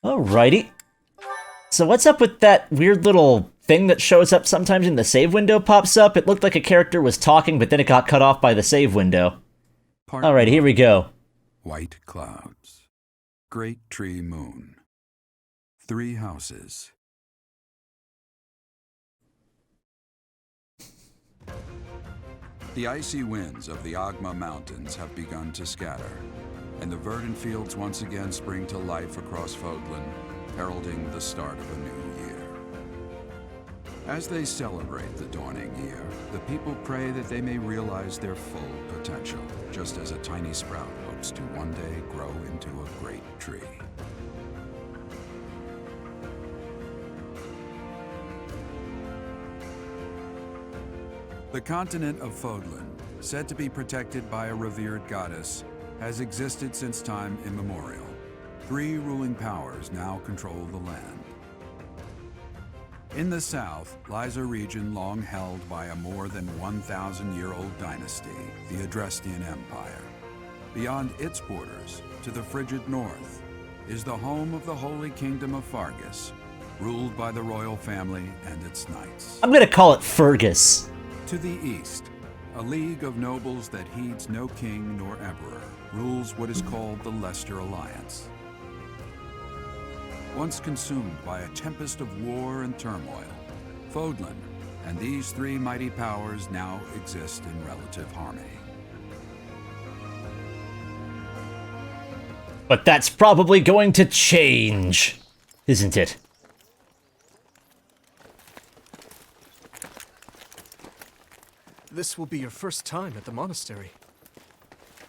Alrighty. So what's up with that weird little thing that shows up sometimes in the save window pops up? It looked like a character was talking, but then it got cut off by the save window. Alright, here we go. White clouds. Great tree moon. 3 houses. The icy winds of the Agma Mountains have begun to scatter, and the verdant fields once again spring to life across Fodlan, heralding the start of a new year. As they celebrate the dawning year, the people pray that they may realize their full potential, just as a tiny sprout hopes to one day grow into a great tree. The continent of Fodlan, said to be protected by a revered goddess, has existed since time immemorial. 3 ruling powers now control the land. In the south lies a region long held by a more than 1,000-year-old dynasty, the Adrestian Empire. Beyond its borders, to the frigid north, is the home of the Holy Kingdom of Fargus, ruled by the royal family and its knights. I'm gonna call it Fergus. To the east, a league of nobles that heeds no king nor emperor rules what is called the Leicester Alliance. Once consumed by a tempest of war and turmoil, Fodlan and these 3 mighty powers now exist in relative harmony. But that's probably going to change, isn't it? This will be your first time at the monastery.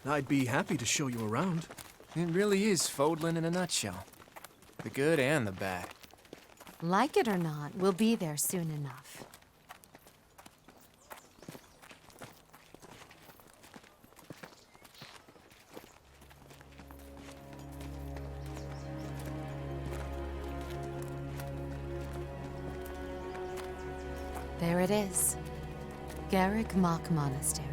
I'd be happy to show you around. It really is Fodlan in a nutshell. The good and the bad. Like it or not, we'll be there soon enough. There it is. Garrick Mock Monastery.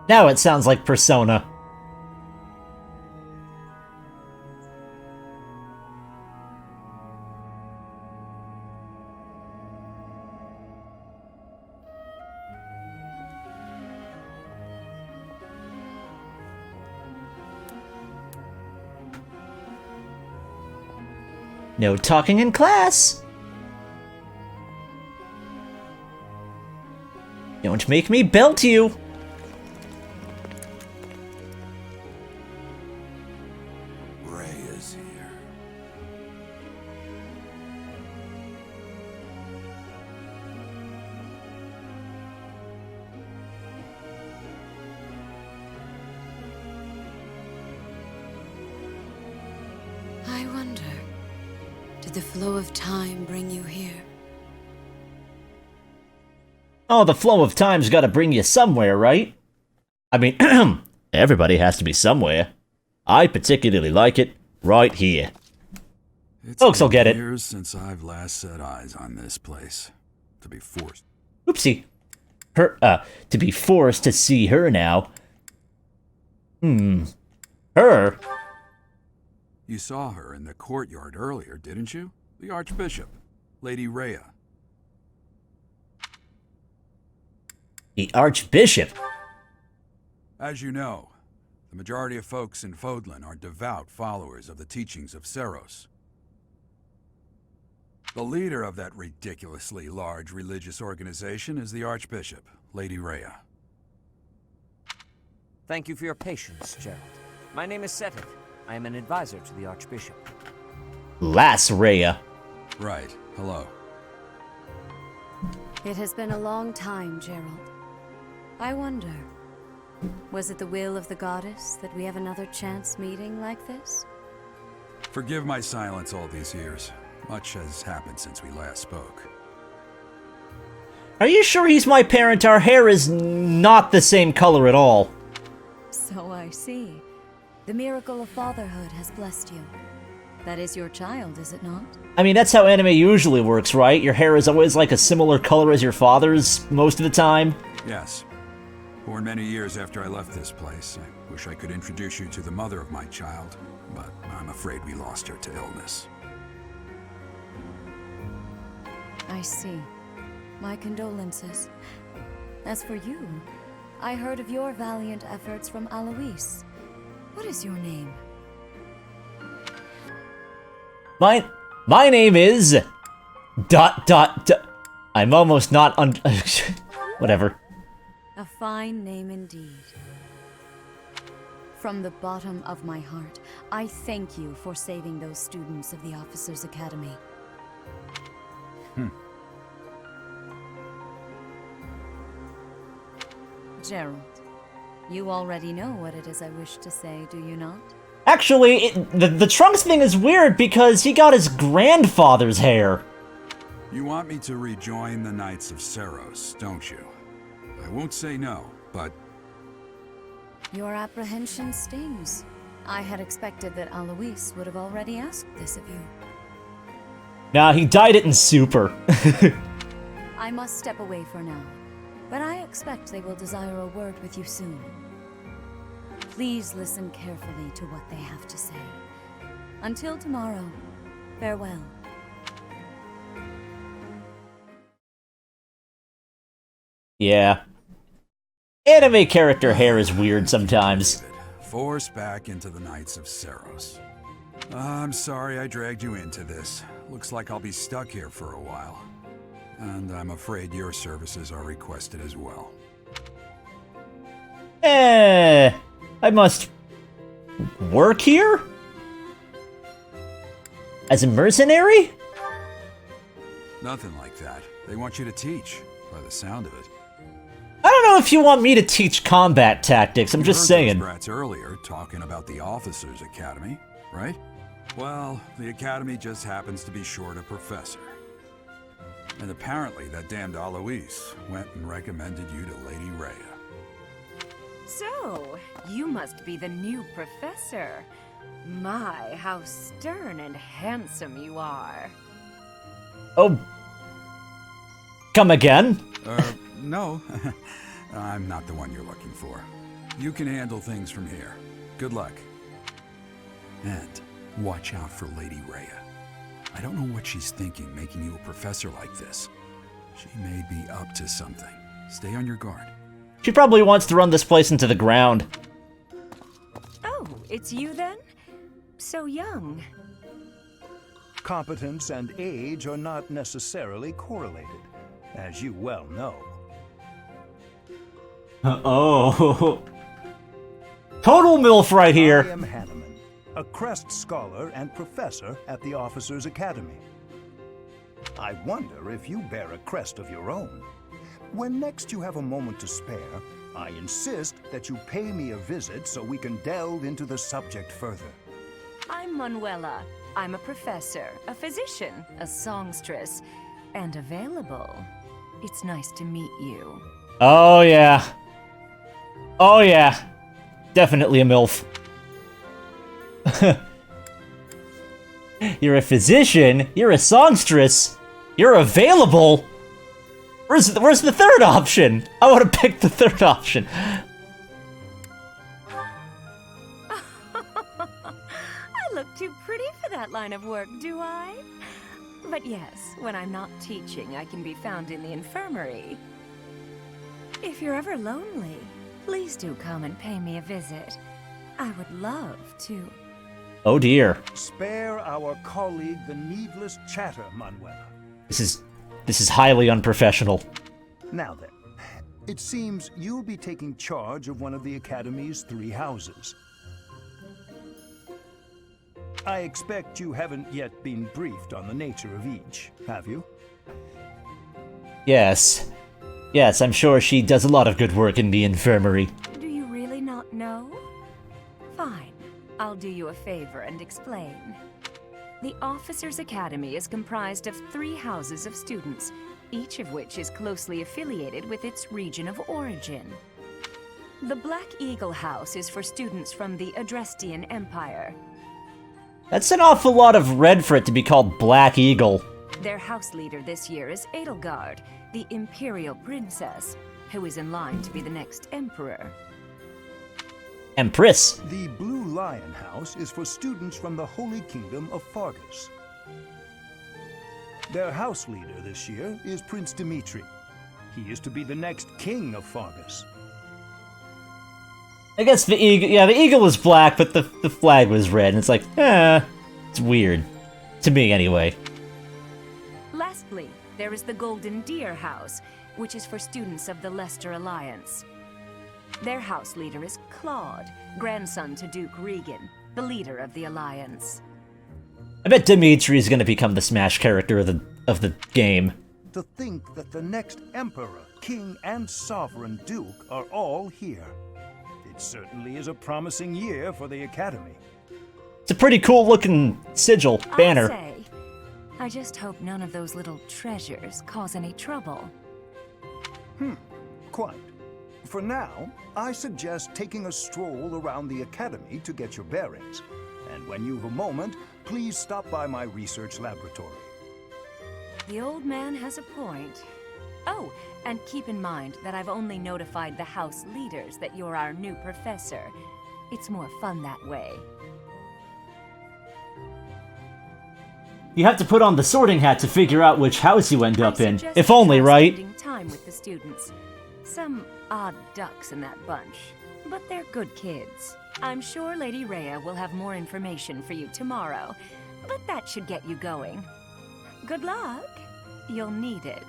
Now it sounds like Persona. No talking in class! Don't make me belt you! Ray is here. I wonder, did the flow of time bring you here? Oh, the flow of time's gotta bring you somewhere, right? I mean, everybody has to be somewhere. I particularly like it right here. It's Folks will get it. years since I've last set eyes on this place. To be forced. Oopsie. To be forced to see her now. Her? You saw her in the courtyard earlier, didn't you? The Archbishop, Lady Rhea. The Archbishop? As you know, the majority of folks in Fodlan are devout followers of the teachings of Seros. The leader of that ridiculously large religious organization is the Archbishop, Lady Rhea. Thank you for your patience, Gerald. My name is Seteth. I am an advisor to the Archbishop. Lass Rhea. Right, hello. It has been a long time, Gerald. I wonder, was it the will of the goddess that we have another chance meeting like this? Forgive my silence all these years. Much has happened since we last spoke. Are you sure he's my parent? Our hair is not the same color at all. So I see. The miracle of fatherhood has blessed you. That is your child, is it not? I mean, that's how anime usually works, right? Your hair is always like a similar color as your father's most of the time. Yes. Born many years after I left this place. I wish I could introduce you to the mother of my child, but I'm afraid we lost her to illness. I see. My condolences. As for you, I heard of your valiant efforts from Alois. What is your name? My name is... ... I'm almost not whatever. A fine name indeed. From the bottom of my heart, I thank you for saving those students of the Officers' Academy. Gerald, you already know what it is I wish to say, do you not? Actually, the Trunks thing is weird because he got his grandfather's hair. You want me to rejoin the Knights of Seros, don't you? I won't say no, but... Your apprehension stings. I had expected that Alois would have already asked this of you. Nah, he dyed it in Super. I must step away for now, but I expect they will desire a word with you soon. Please listen carefully to what they have to say. Until tomorrow, farewell. Yeah. Anime character hair is weird sometimes. Forced back into the Knights of Seros. I'm sorry I dragged you into this. Looks like I'll be stuck here for a while. And I'm afraid your services are requested as well. I must work here? As a mercenary? Nothing like that. They want you to teach, by the sound of it. I don't know if you want me to teach combat tactics, I'm just saying. Those brats earlier talking about the Officers' Academy, right? Well, the Academy just happens to be short a professor. And apparently that damned Alois went and recommended you to Lady Rhea. So, you must be the new professor. My, how stern and handsome you are. Oh. Come again? No. I'm not the one you're looking for. You can handle things from here. Good luck. And watch out for Lady Rhea. I don't know what she's thinking making you a professor like this. She may be up to something. Stay on your guard. She probably wants to run this place into the ground. Oh, it's you then? So young. Competence and age are not necessarily correlated, as you well know. Oh. Total MILF right here. I am Hanneman, a Crest Scholar and Professor at the Officers' Academy. I wonder if you bear a crest of your own. When next you have a moment to spare, I insist that you pay me a visit so we can delve into the subject further. I'm Manuela. I'm a professor, a physician, a songstress, and available. It's nice to meet you. Oh yeah. Oh yeah. Definitely a MILF. You're a physician, you're a songstress, you're available. Where's the third option? I want to pick the third option. I look too pretty for that line of work, do I? But yes, when I'm not teaching, I can be found in the infirmary. If you're ever lonely, please do come and pay me a visit. I would love to. Oh dear. Spare our colleague the needless chatter, Manuela. This is highly unprofessional. Now then, it seems you'll be taking charge of one of the Academy's 3 houses. I expect you haven't yet been briefed on the nature of each, have you? Yes. Yes, I'm sure she does a lot of good work in the infirmary. Do you really not know? Fine. I'll do you a favor and explain. The Officers' Academy is comprised of 3 houses of students, each of which is closely affiliated with its region of origin. The Black Eagle House is for students from the Adrestian Empire. That's an awful lot of red for it to be called Black Eagle. Their house leader this year is Edelgard, the Imperial Princess, who is in line to be the next Emperor. Empress. The Blue Lion House is for students from the Holy Kingdom of Fargus. Their house leader this year is Prince Dimitri. He is to be the next king of Fargus. I guess the eagle, yeah, the eagle was black, but the flag was red, and it's like, it's weird. To me, anyway. Lastly, there is the Golden Deer House, which is for students of the Leicester Alliance. Their house leader is Claude, grandson to Duke Regan, the leader of the Alliance. I bet Dimitri's gonna become the Smash character of the game. To think that the next Emperor, King, and Sovereign Duke are all here. It certainly is a promising year for the Academy. It's a pretty cool looking sigil, banner. I'll say, I just hope none of those little treasures cause any trouble. Quite. For now, I suggest taking a stroll around the Academy to get your bearings. And when you've a moment, please stop by my research laboratory. The old man has a point. Oh, and keep in mind that I've only notified the house leaders that you're our new professor. It's more fun that way. You have to put on the sorting hat to figure out which house you end up in. suggest If only, right? spending time with the students. Some odd ducks in that bunch, but they're good kids. I'm sure Lady Rhea will have more information for you tomorrow, but that should get you going. Good luck. You'll need it.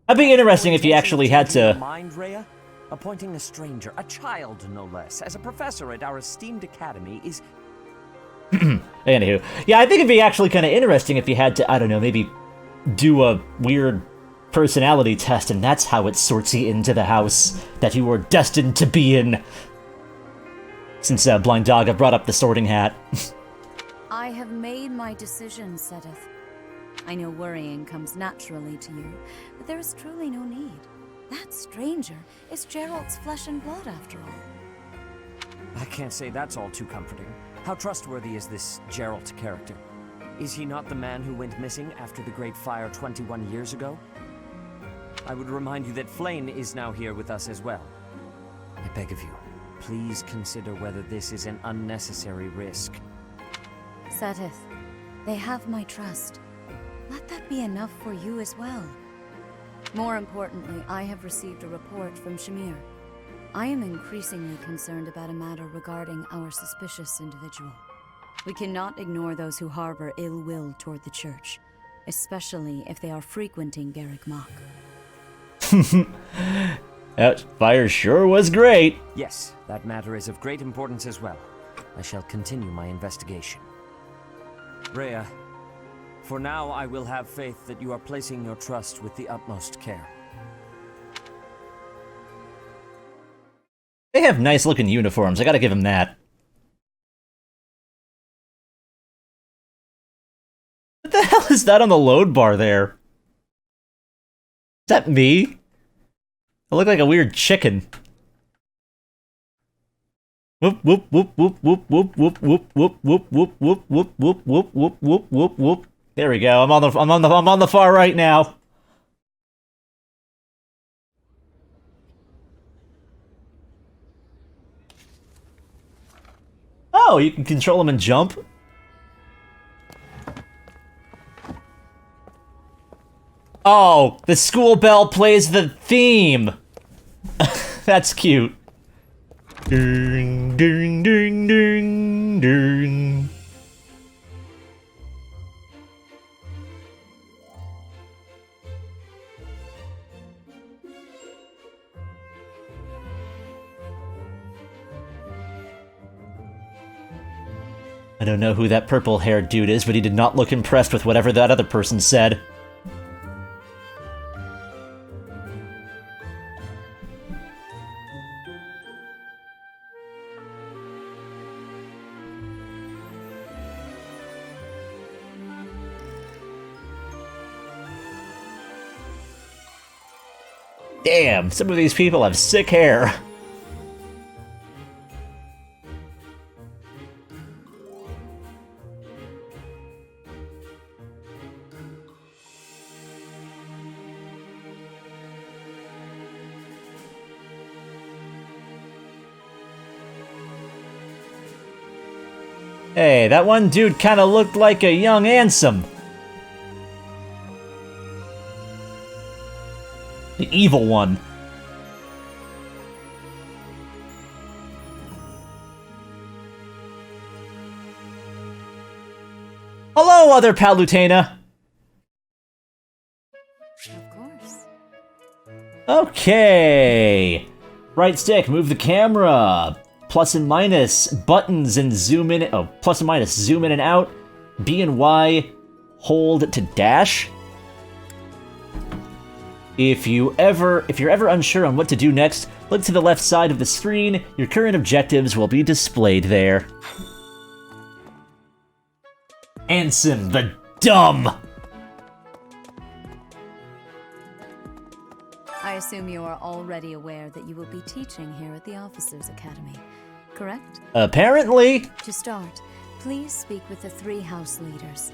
That'd be interesting if you actually had to... Mind, Rhea? Appointing a stranger, a child no less, as a professor at our esteemed academy is... Anywho. Yeah, I think it'd be actually kind of interesting if you had to, I don't know, maybe do a weird personality test, and that's how it sorts you into the house that you were destined to be in. Since Blind Dog brought up the sorting hat. I have made my decision, Sedith. I know worrying comes naturally to you, but there is truly no need. That stranger is Geralt's flesh and blood, after all. I can't say that's all too comforting. How trustworthy is this Geralt character? Is he not the man who went missing after the Great Fire 21 years ago? I would remind you that Flame is now here with us as well. I beg of you, please consider whether this is an unnecessary risk. Sedith, they have my trust. Let that be enough for you as well. More importantly, I have received a report from Shamir. I am increasingly concerned about a matter regarding our suspicious individual. We cannot ignore those who harbor ill will toward the church, especially if they are frequenting Garrick Mach. That fire sure was great. Yes, that matter is of great importance as well. I shall continue my investigation. Rhea, for now I will have faith that you are placing your trust with the utmost care. They have nice looking uniforms, I gotta give them that. What the hell is that on the load bar there? Is that me? I look like a weird chicken. Whoop whoop whoop whoop whoop whoop whoop whoop whoop whoop whoop whoop whoop whoop whoop whoop whoop whoop whoop. There we go. I'm on the far right now. Oh, you can control them and jump? Oh, the school bell plays the theme! That's cute. Ding, ding, ding, ding, ding. I don't know who that purple-haired dude is, but he did not look impressed with whatever that other person said. Damn, some of these people have sick hair. Hey, that one dude kinda looked like a young Ansem. The evil one. Hello, other Palutena! Of course. Okay. Right stick, move the camera. Plus and minus, buttons and zoom in. Oh, plus and minus, zoom in and out. B and Y, hold to dash. If you're ever unsure on what to do next, look to the left side of the screen. Your current objectives will be displayed there. Ansem the Dumb! I assume you are already aware that you will be teaching here at the Officers' Academy, correct? Apparently. To start, please speak with the 3 house leaders.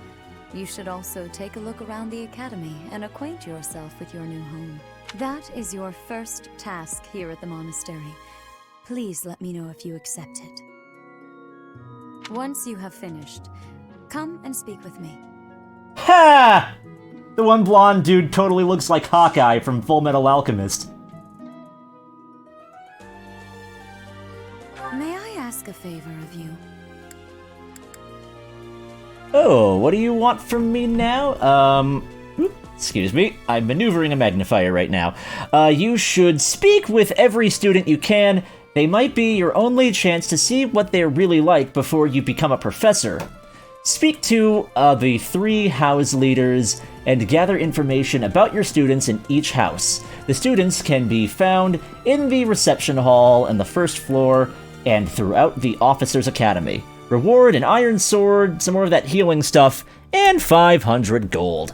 You should also take a look around the academy and acquaint yourself with your new home. That is your first task here at the monastery. Please let me know if you accept it. Once you have finished, come and speak with me. Ha! The one blonde dude totally looks like Hawkeye from Full Metal Alchemist. May I ask a favor of you? Oh, what do you want from me now? Excuse me, I'm maneuvering a magnifier right now. You should speak with every student you can. They might be your only chance to see what they're really like before you become a professor. Speak to the 3 house leaders and gather information about your students in each house. The students can be found in the reception hall on the 1st floor and throughout the Officers' Academy. Reward an iron sword, some more of that healing stuff, and 500 gold.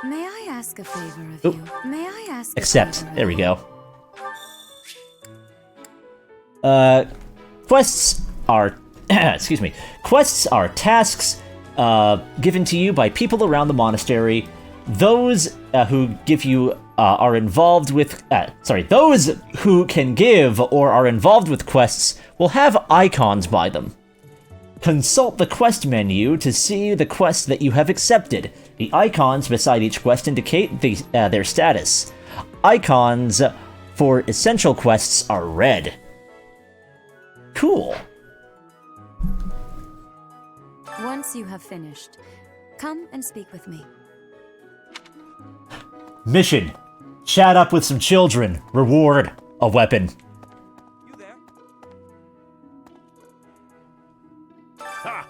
May I ask a favor of you? May I ask Accept. There we go. Quests are... excuse me. Quests are tasks given to you by people around the monastery. Those who give you are involved with... those who can give or are involved with quests will have icons by them. Consult the quest menu to see the quests that you have accepted. The icons beside each quest indicate their status. Icons for essential quests are red. Cool. Once you have finished, come and speak with me. Mission. Chat up with some children. Reward. A weapon. You there? Ha!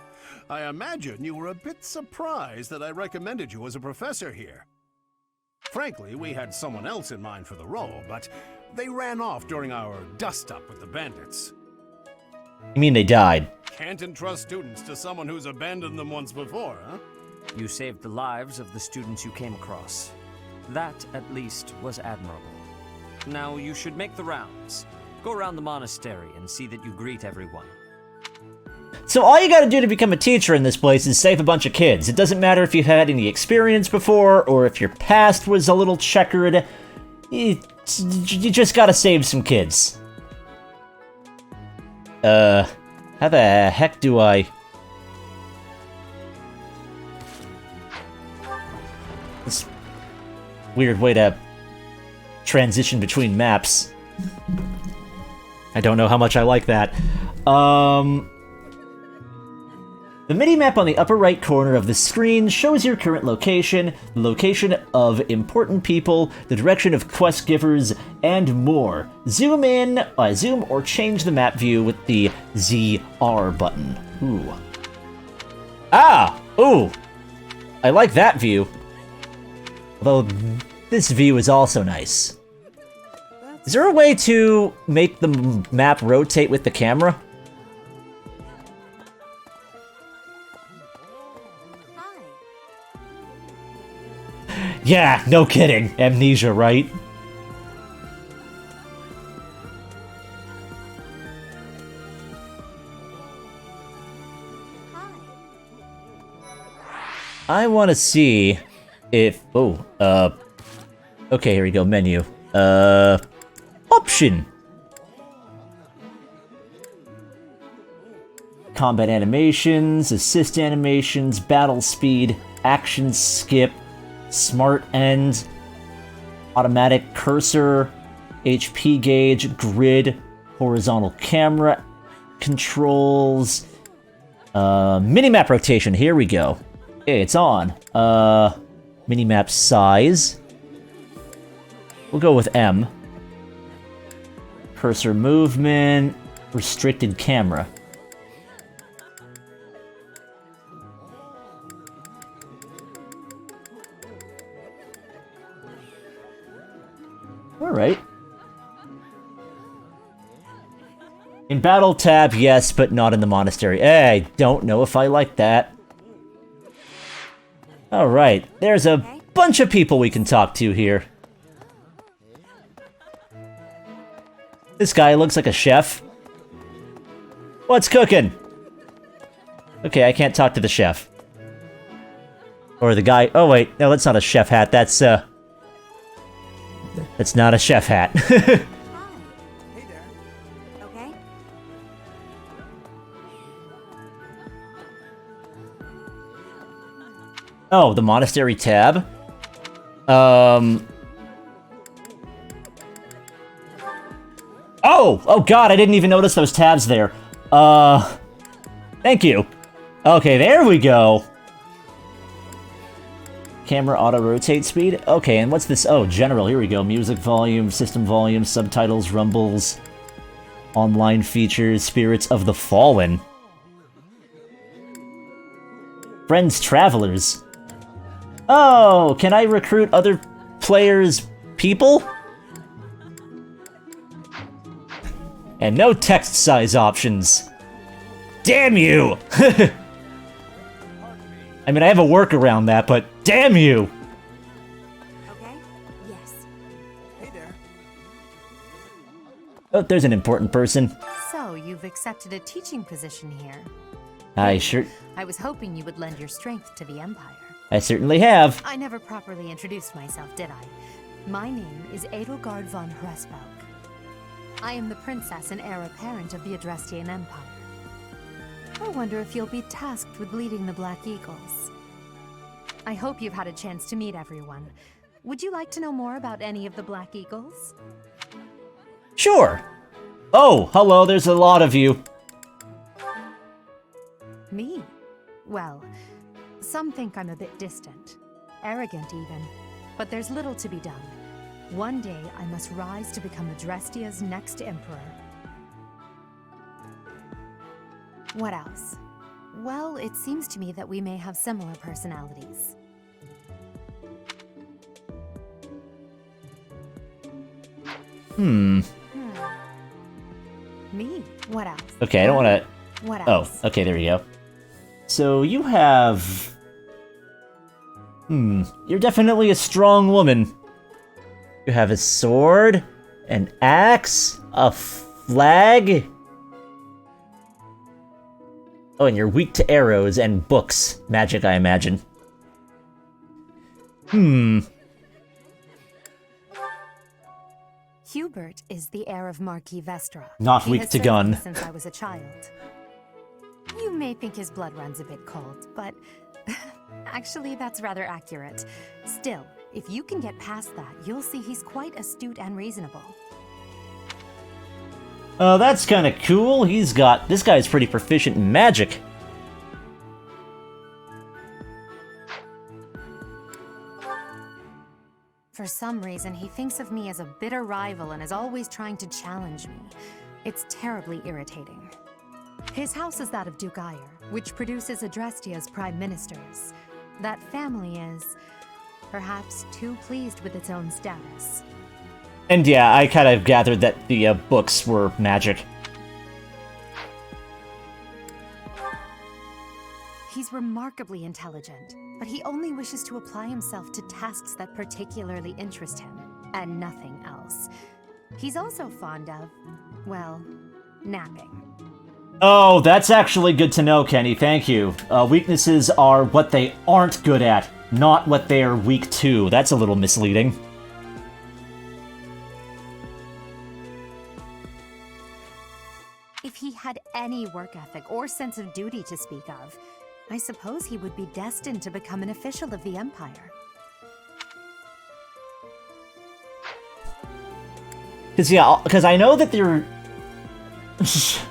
I imagine you were a bit surprised that I recommended you as a professor here. Frankly, we had someone else in mind for the role, but they ran off during our dust-up with the bandits. You mean they died? Can't entrust students to someone who's abandoned them once before, huh? You saved the lives of the students you came across. That, at least, was admirable. Now you should make the rounds. Go around the monastery and see that you greet everyone. So all you gotta do to become a teacher in this place is save a bunch of kids. It doesn't matter if you've had any experience before, or if your past was a little checkered. You just gotta save some kids. How the heck do I... This weird way to transition between maps. I don't know how much I like that. The mini-map on the upper right corner of the screen shows your current location, the location of important people, the direction of quest givers, and more. Zoom in, zoom or change the map view with the ZR button. Ooh. Ah! Ooh! I like that view. Although, this view is also nice. Is there a way to make the map rotate with the camera? Yeah, no kidding. Amnesia, right? I want to see if... Oh, okay, here we go. Menu. Option. combat animations, assist animations, battle speed, action skip, smart end, automatic cursor, HP gauge, grid, horizontal camera controls, minimap rotation. Here we go. Okay, it's on. Minimap size. We'll go with M. Cursor movement, restricted camera. Alright. In battle tab, yes, but not in the monastery. I don't know if I like that. Alright, there's a bunch of people we can talk to here. This guy looks like a chef. What's cooking? Okay, I can't talk to the chef. Or the guy... Oh wait, no, that's not a chef hat, that's not a chef hat. Hi. Hey there. Okay? Oh, the monastery tab? Oh god, I didn't even notice those tabs there. Thank you. Okay, there we go. Camera auto-rotate speed? Okay, and what's this? Oh, general, here we go. Music volume, system volume, subtitles, rumbles, online features, spirits of the fallen. Friends travelers. Oh, can I recruit other players' people? And no text size options. Damn you! I mean, I have a workaround that, but damn you! Okay? Yes. Hey there. Oh, there's an important person. So, you've accepted a teaching position here. I was hoping you would lend your strength to the Empire. I certainly have. I never properly introduced myself, did I? My name is Edelgard von Hresbalg. I am the princess and heir apparent of the Adrestian Empire. I wonder if you'll be tasked with leading the Black Eagles. I hope you've had a chance to meet everyone. Would you like to know more about any of the Black Eagles? Sure. Oh, hello, there's a lot of you. Me? Well, some think I'm a bit distant. Arrogant, even. But there's little to be done. One day, I must rise to become Adrestia's next emperor. What else? Well, it seems to me that we may have similar personalities. Hmm. Me? What else? Okay, I don't want to... What Oh, else? okay, there we go. So you have... You're definitely a strong woman. You have a sword, an axe, a flag... Oh, and you're weak to arrows and books. Magic, I imagine. Hubert is the heir of Marquis Vestra. Not He weak has to served gun. me since I was a child. You may think his blood runs a bit cold, but actually that's rather accurate. Still, if you can get past that, you'll see he's quite astute and reasonable. Oh, that's kind of cool. This guy's pretty proficient in magic. For some reason, he thinks of me as a bitter rival and is always trying to challenge me. It's terribly irritating. His house is that of Duke Eyre, which produces Adrestia's prime ministers. That family is, perhaps, too pleased with its own status. And yeah, I kind of gathered that the books were magic. He's remarkably intelligent, but he only wishes to apply himself to tasks that particularly interest him, and nothing else. He's also fond of, well, napping. Oh, that's actually good to know, Kenny. Thank you. Weaknesses are what they aren't good at, not what they are weak to. That's a little misleading. If he had any work ethic or sense of duty to speak of. I suppose he would be destined to become an official of the Empire. Because I know that they're... He's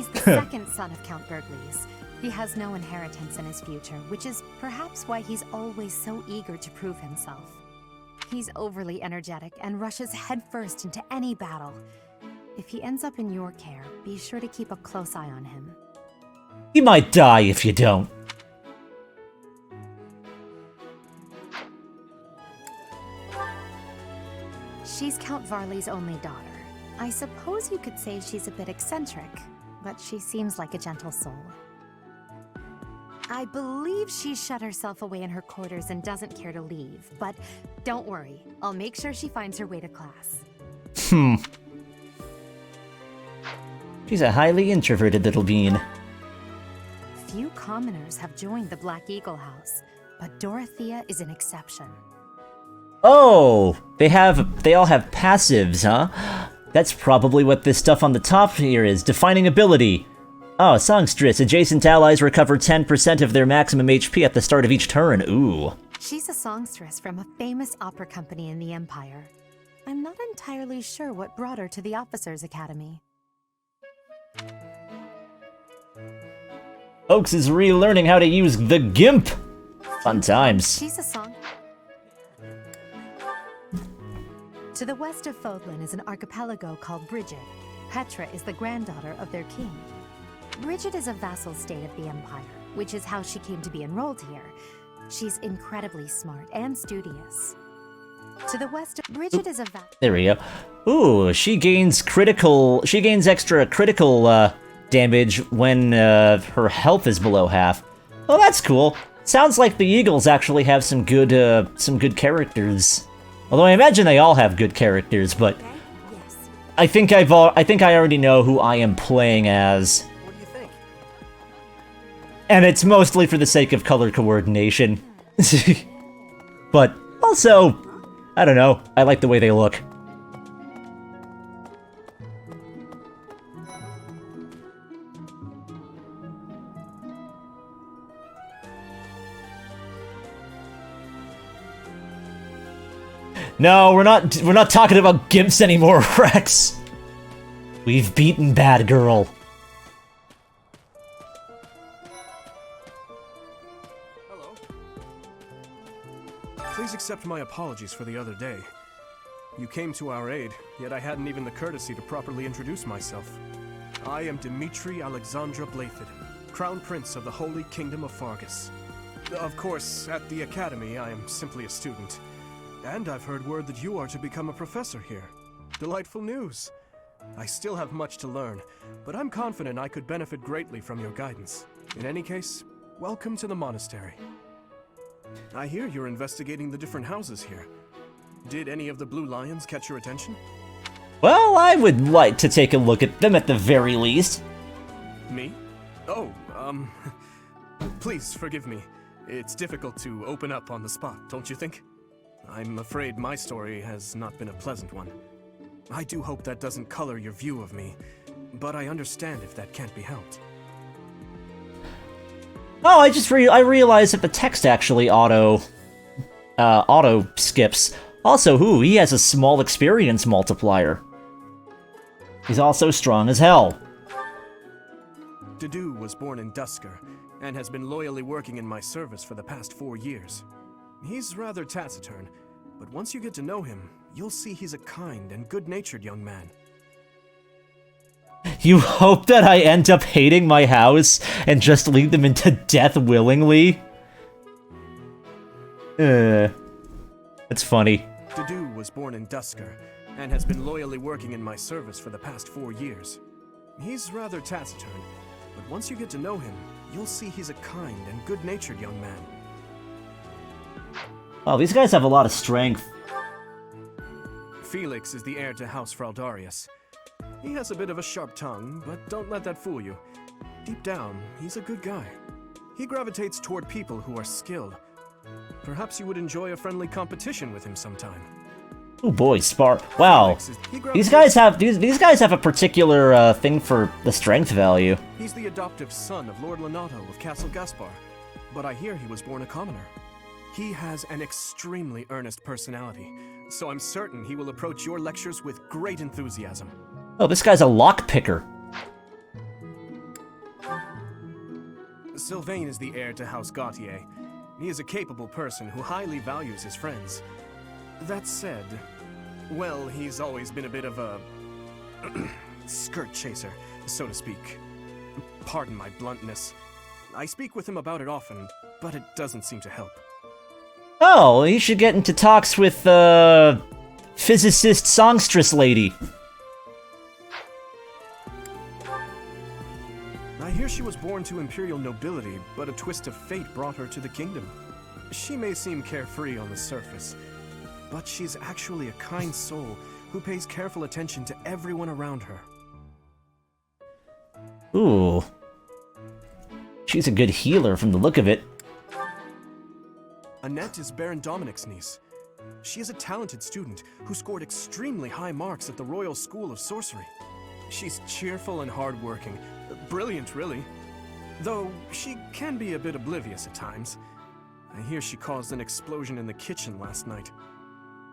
the second son of Count Burgleys. He has no inheritance in his future, which is perhaps why he's always so eager to prove himself. He's overly energetic and rushes headfirst into any battle. If he ends up in your care, be sure to keep a close eye on him. He might die if you don't. She's Count Varley's only daughter. I suppose you could say she's a bit eccentric, but she seems like a gentle soul. I believe she shut herself away in her quarters and doesn't care to leave, but don't worry, I'll make sure she finds her way to class. She's a highly introverted little bean. Few commoners have joined the Black Eagle House, but Dorothea is an exception. Oh, they all have passives, huh? That's probably what this stuff on the top here is, defining ability. Oh, songstress. Adjacent allies recover 10% of their maximum HP at the start of each turn. Ooh. She's a songstress from a famous opera company in the Empire. I'm not entirely sure what brought her to the Officers' Academy. Oaks is relearning how to use the GIMP. Fun times. She's a song. To the west of Fodlan is an archipelago called Bridget. Petra is the granddaughter of their king. Bridget is a vassal state of the Empire, which is how she came to be enrolled here. She's incredibly smart and studious. To the west of Bridget is a There we go. Ooh, she gains extra critical damage when her health is below half. Oh, that's cool. Sounds like the Eagles actually have some good characters. Although I imagine they all have good characters, but I think I already know who I am playing as. What do you think? And it's mostly for the sake of color coordination. But also, I don't know, I like the way they look. No, we're not talking about gimps anymore, Rex. We've beaten Bad Girl. Hello. Please accept my apologies for the other day. You came to our aid, yet I hadn't even the courtesy to properly introduce myself. I am Dimitri Alexandra Blathid, Crown Prince of the Holy Kingdom of Fargus. Of course, at the Academy, I am simply a student. And I've heard word that you are to become a professor here. Delightful news. I still have much to learn, but I'm confident I could benefit greatly from your guidance. In any case, welcome to the monastery. I hear you're investigating the different houses here. Did any of the Blue Lions catch your attention? Well, I would like to take a look at them at the very least. Me? Oh, please forgive me. It's difficult to open up on the spot, don't you think? I'm afraid my story has not been a pleasant one. I do hope that doesn't color your view of me, but I understand if that can't be helped. Oh, I realized that the text actually auto skips. Also, he has a small experience multiplier. He's also strong as hell. Dedu was born in Dusker, and has been loyally working in my service for the past 4 years. He's rather taciturn, but once you get to know him, you'll see he's a kind and good-natured young man. You hope that I end up hating my house and just lead them into death willingly? That's funny. Dedu was born in Dusker, and has been loyally working in my service for the past 4 years. He's rather taciturn, but once you get to know him, you'll see he's a kind and good-natured young man. Oh, these guys have a lot of strength. Felix is the heir to House Fraldarius. He has a bit of a sharp tongue, but don't let that fool you. Deep down, he's a good guy. He gravitates toward people who are skilled. Perhaps you would enjoy a friendly competition with him sometime. Oh boy, Spar. Wow. These guys have a particular thing for the strength value. He's the adoptive son of Lord Lenato of Castle Gaspar, but I hear he was born a commoner. He has an extremely earnest personality, so I'm certain he will approach your lectures with great enthusiasm. Oh, this guy's a lockpicker. Sylvain is the heir to House Gautier. He is a capable person who highly values his friends. That said, well, he's always been a bit of a skirt chaser, so to speak. Pardon my bluntness. I speak with him about it often, but it doesn't seem to help. Oh, he should get into talks with, physicist songstress lady. I hear she was born to imperial nobility, but a twist of fate brought her to the kingdom. She may seem carefree on the surface, but she's actually a kind soul who pays careful attention to everyone around her. Ooh. She's a good healer from the look of it. Annette is Baron Dominic's niece. She is a talented student who scored extremely high marks at the Royal School of Sorcery. She's cheerful and hardworking. Brilliant, really. Though she can be a bit oblivious at times. I hear she caused an explosion in the kitchen last night.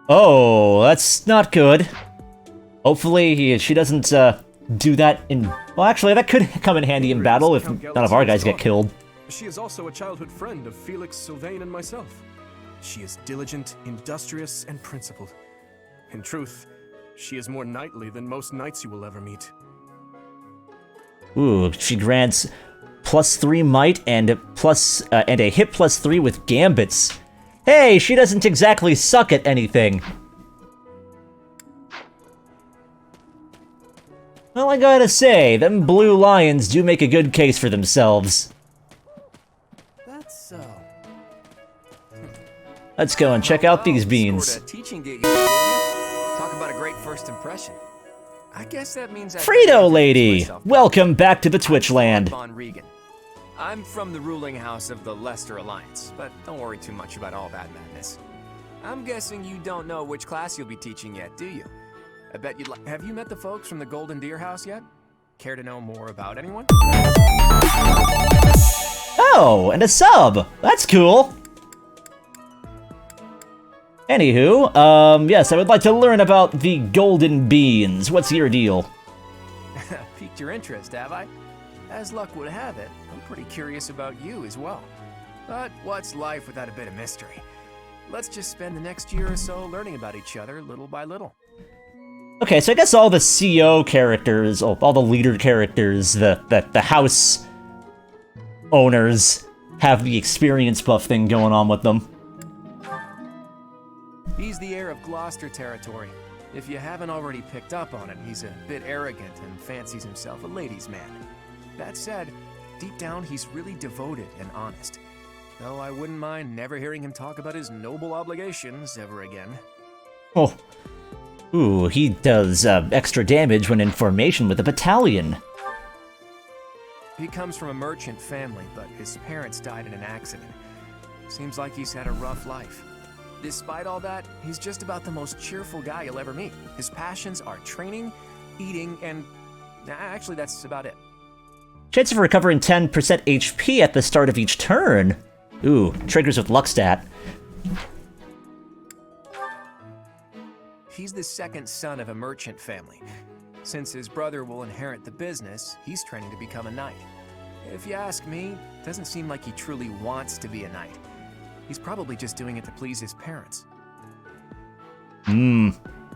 Oh, that's not good. Hopefully she doesn't do that in... Well, actually, that could come in handy in battle if none of our guys get killed. She is also a childhood friend of Felix, Sylvain, and myself. She is diligent, industrious, and principled. In truth, she is more knightly than most knights you will ever meet. Ooh, she grants +3 might and a hit +3 with gambits. Hey, she doesn't exactly suck at anything. Well, I gotta say, them blue lions do make a good case for themselves. That's so. Let's go and check out these beans. Scored a teaching gig, did you? Talk about a great first impression. I guess that means Frito lady, welcome back to the Twitch land. Von Regan. I'm from the ruling house of the Leicester Alliance, but don't worry too much about all that madness. I'm guessing you don't know which class you'll be teaching yet, do you? I bet you'd like. Have you met the folks from the Golden Deer House yet? Care to know more about anyone? Oh, and a sub. That's cool. Anywho, yes, I would like to learn about the golden beans. What's your deal? Piqued your interest, have I? As luck would have it, I'm pretty curious about you as well. But what's life without a bit of mystery? Let's just spend the next year or so learning about each other little by little. Okay, so I guess all the CO characters, all the leader characters, the house owners have the experience buff thing going on with them. He's the heir of Gloucester territory. If you haven't already picked up on it, he's a bit arrogant and fancies himself a ladies' man. That said, deep down he's really devoted and honest. Though I wouldn't mind never hearing him talk about his noble obligations ever again. Oh. Ooh, he does extra damage when in formation with a battalion. He comes from a merchant family, but his parents died in an accident. Seems like he's had a rough life. Despite all that, he's just about the most cheerful guy you'll ever meet. His passions are training, eating, and... actually, that's about it. Chance of recovering 10% HP at the start of each turn. Ooh, triggers with luck stat. He's the second son of a merchant family. Since his brother will inherit the business, he's training to become a knight. If you ask me, it doesn't seem like he truly wants to be a knight. He's probably just doing it to please his parents.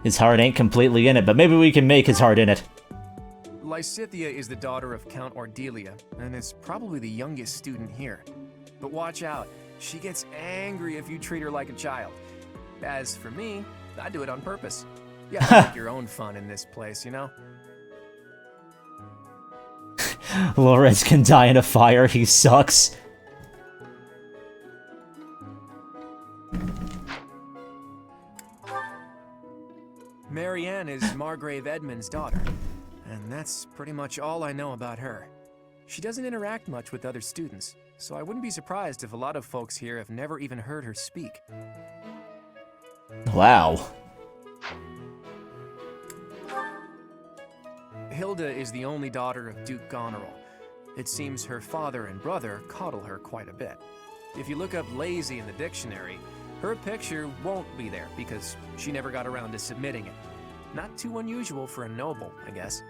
His heart ain't completely in it, but maybe we can make his heart in it. Lysithea is the daughter of Count Ordelia, and is probably the youngest student here. But watch out, she gets angry if you treat her like a child. As for me, I do it on purpose. You have to make your own fun in this place, you know? Lores can die in a fire, he sucks. Marianne is Margrave Edmund's daughter, and that's pretty much all I know about her. She doesn't interact much with other students, so I wouldn't be surprised if a lot of folks here have never even heard her speak. Wow. Hilda is the only daughter of Duke Goneril. It seems her father and brother coddle her quite a bit. If you look up lazy in the dictionary, her picture won't be there because she never got around to submitting it. Not too unusual for a noble, I guess.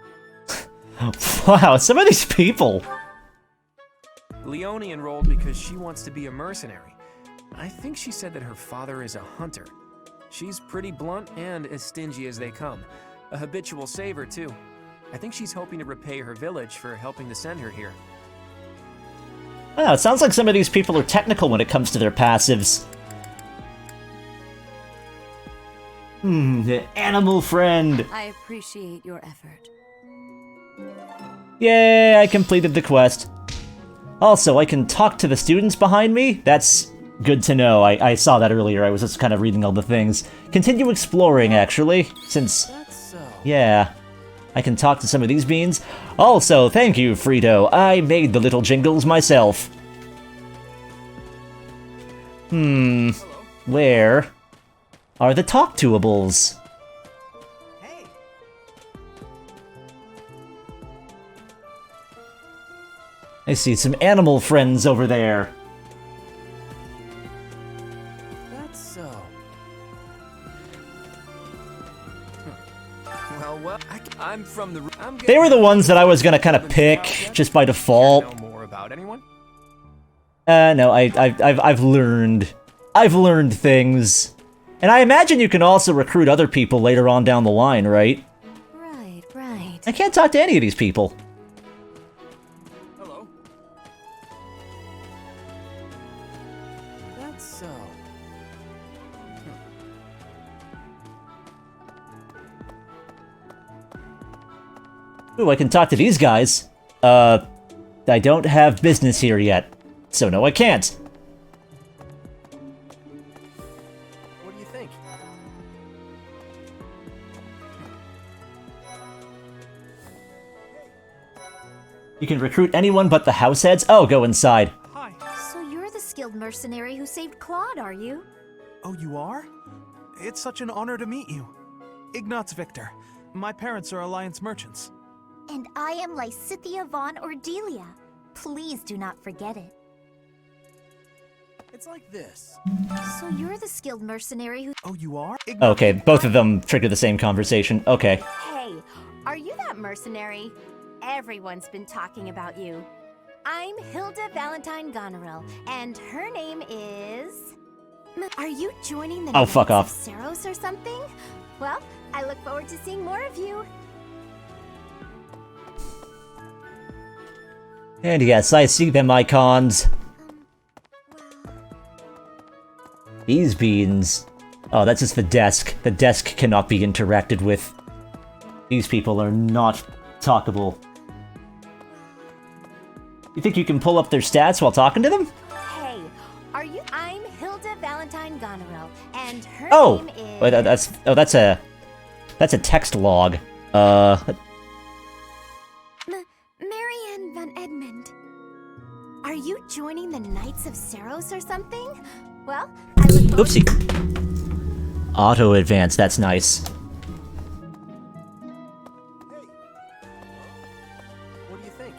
Wow, some of these people. Leone enrolled because she wants to be a mercenary. I think she said that her father is a hunter. She's pretty blunt and as stingy as they come. A habitual saver, too. I think she's hoping to repay her village for helping to send her here. Wow, it sounds like some of these people are technical when it comes to their passives. The animal friend. I appreciate your effort. Yay, I completed the quest. Also, I can talk to the students behind me? That's good to know. I saw that earlier. I was just kind of reading all the things. Continue exploring, actually, since... That's so. Yeah. I can talk to some of these beans. Also, thank you, Frito. I made the little jingles myself. Where are the talk-to-ables? Hey. I see some animal friends over there. That's so. Well, I'm from the. They were the ones that I was gonna kind of pick just by default. Know more about anyone? No, I've learned. I've learned things. And I imagine you can also recruit other people later on down the line, right? Right. I can't talk to any of these people. Hello. That's so. Ooh, I can talk to these guys. I don't have business here yet. So no, I can't. What do you think? You can recruit anyone but the house heads? Oh, go inside. Hi. So you're the skilled mercenary who saved Claude, are you? Oh, you are? It's such an honor to meet you. Ignatz Victor. My parents are Alliance merchants. And I am Lysithia von Ordelia. Please do not forget it. It's like this. So you're the skilled mercenary who... Oh, you are? Okay, both of them trigger the same conversation. Okay. Hey, are you that mercenary? Everyone's been talking about you. I'm Hilda Valentine Goneril, and her name is... Are you joining the Oh, fuck Knights off. of Saros or something? Well, I look forward to seeing more of you. And yes, I see them icons. These beans. Oh, that's just the desk. The desk cannot be interacted with. These people are not talkable. You think you can pull up their stats while talking to them? Hey, are you... I'm Hilda Valentine Goneril, and her Oh! name is... Wait, that's a text log. Marianne von Edmund. Are you joining the Knights of Saros or something? Well, I look forward... Oopsie. Auto advance, that's nice. What do you think?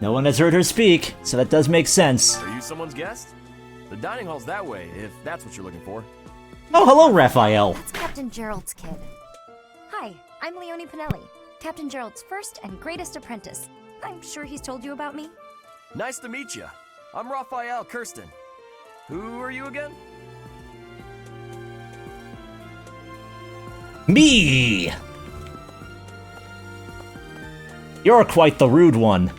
No one has heard her speak, so that does make sense. Are you someone's guest? The dining hall's that way, if that's what you're looking for. Oh, hello, Raphael. That's Captain Gerald's kid. Hi, I'm Leone Pinelli, Captain Gerald's first and greatest apprentice. I'm sure he's told you about me. Nice to meet you. I'm Raphael Kirsten. Who are you again? Me! You're quite the rude one.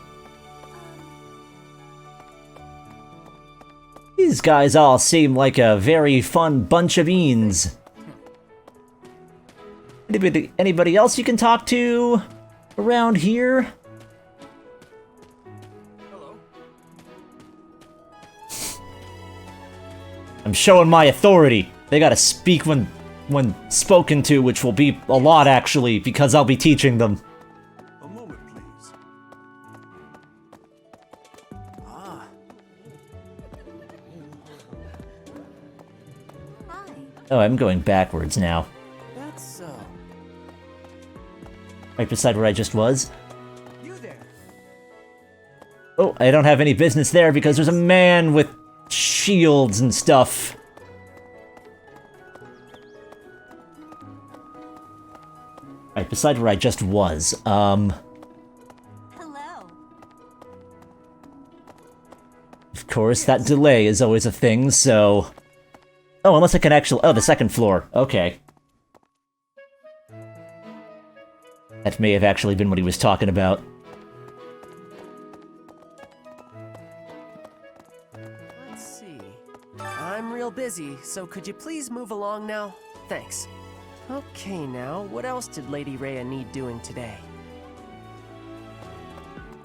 These guys all seem like a very fun bunch of beans. Anybody else you can talk to around here? Hello. I'm showing my authority. They gotta speak when spoken to, which will be a lot actually, because I'll be teaching them. A moment, please. Hi. Oh, I'm going backwards now. That's so. Right beside where I just was. Oh, I don't have any business there because there's a man with shields and stuff. Right beside where I just was. Hello. Of course, that delay is always a thing, so... Oh, unless I can actually... Oh, the second floor. Okay. That may have actually been what he was talking about. Let's see. I'm real busy, so could you please move along now? Thanks. Okay, now, what else did Lady Rhea need doing today?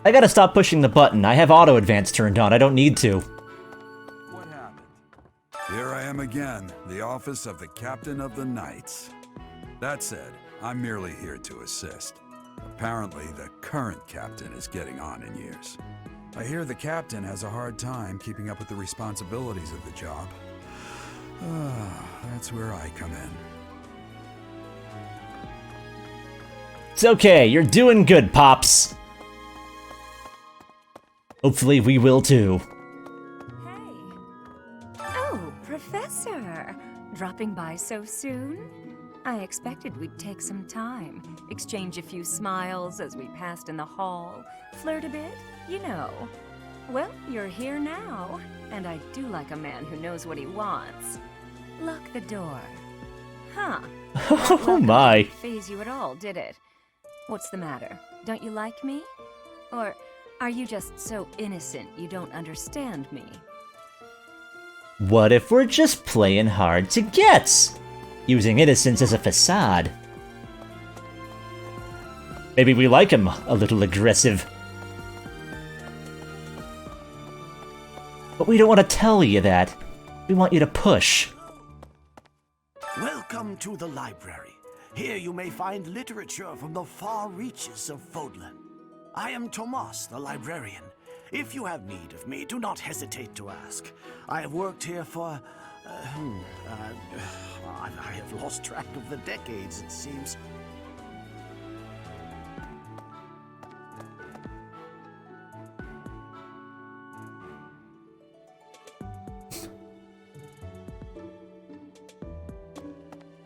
I gotta stop pushing the button. I have auto advance turned on. I don't need to. What happened? Here I am again, the office of the Captain of the Knights. That said, I'm merely here to assist. Apparently, the current captain is getting on in years. I hear the captain has a hard time keeping up with the responsibilities of the job. That's where I come in. It's okay. You're doing good, Pops. Hopefully we will too. Hey. Oh, Professor. Dropping by so soon? I expected we'd take some time, exchange a few smiles as we passed in the hall, flirt a bit, you know. Well, you're here now, and I do like a man who knows what he wants. Lock the door. Huh. Oh my. Didn't faze you at all, did it? What's the matter? Don't you like me? Or are you just so innocent you don't understand me? What if we're just playing hard to get? Using innocence as a facade. Maybe we like him a little aggressive. But we don't want to tell you that. We want you to push. Welcome to the library. Here you may find literature from the far reaches of Fodlan. I am Tomas, the librarian. If you have need of me, do not hesitate to ask. I have worked here for... I have lost track of the decades, it seems.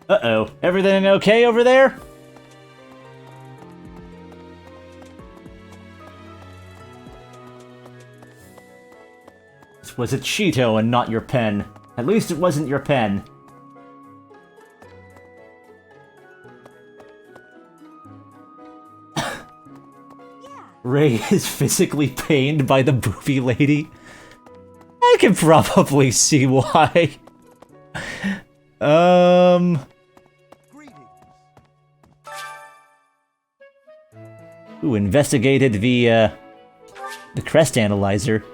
Uh-oh. Everything okay over there? This was a Cheeto and not your pen. At least it wasn't your pen. Ray is physically pained by the booby lady. I can probably see why. Who investigated the crest analyzer?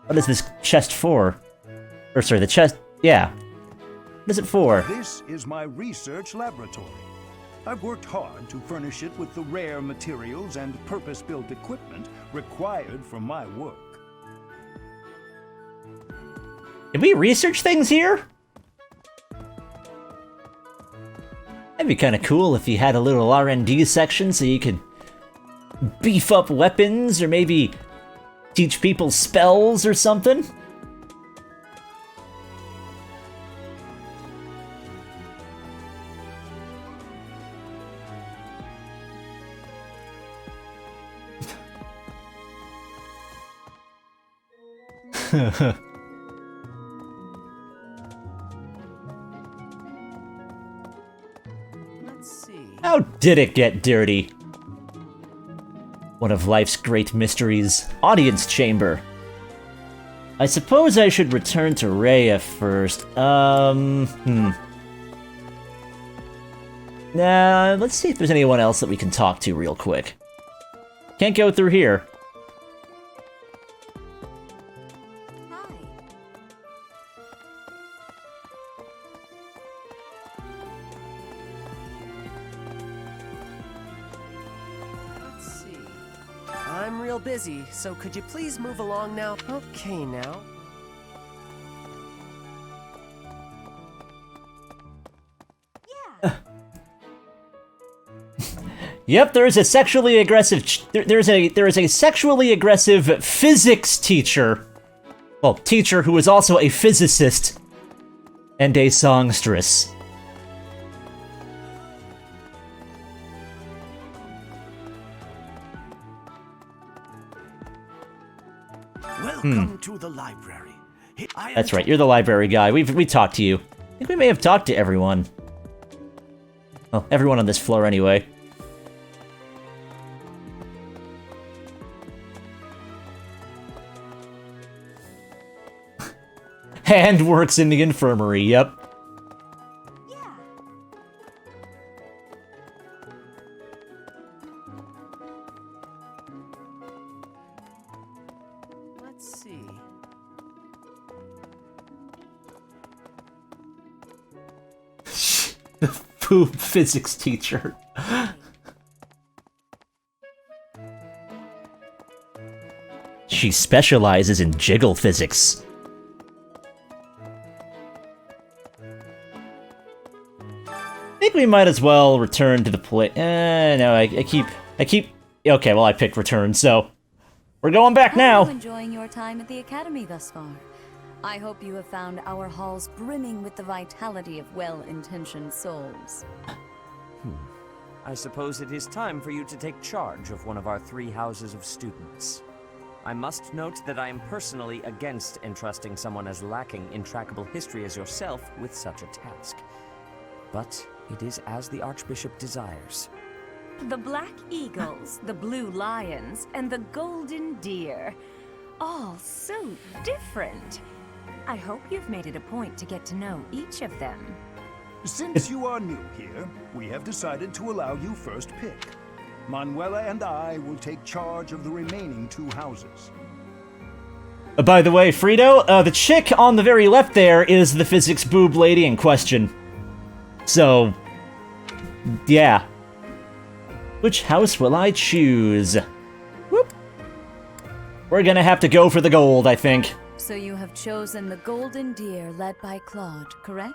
What is this chest for? Or sorry, the chest... yeah. What is it for? This is my research laboratory. I've worked hard to furnish it with the rare materials and purpose-built equipment required for my work. Can we research things here? That'd be kind of cool if you had a little R&D section so you could beef up weapons or maybe teach people spells or something. Let's see. How did it get dirty? One of life's great mysteries. Audience chamber. I suppose I should return to Rhea first. Nah, let's see if there's anyone else that we can talk to real quick. Can't go through here. I'm real busy, so could you please move along now? Okay, now. Yep, there is a sexually aggressive. There is a sexually aggressive physics teacher. Well, teacher who is also a physicist and a songstress. Welcome to the library. That's right, you're the library guy. We talked to you. I think we may have talked to everyone. Well, everyone on this floor anyway. And works in the infirmary, yep. Let's see. The poop physics teacher. She specializes in jiggle physics. I think we might as well return to the no, I keep... Okay, well, I picked return, so... We're going back now! Are you enjoying your time at the Academy thus far? I hope you have found our halls brimming with the vitality of well-intentioned souls. I suppose it is time for you to take charge of one of our 3 houses of students. I must note that I am personally against entrusting someone as lacking in trackable history as yourself with such a task. But it is as the Archbishop desires. The Black Eagles, the Blue Lions, and the Golden Deer. All so different. I hope you've made it a point to get to know each of them. Since you are new here, we have decided to allow you first pick. Manuela and I will take charge of the remaining 2 houses. By the way, Frito, the chick on the very left there is the physics boob lady in question. So, yeah. Which house will I choose? Whoop. We're gonna have to go for the gold, I think. So you have chosen the Golden Deer led by Claude, correct?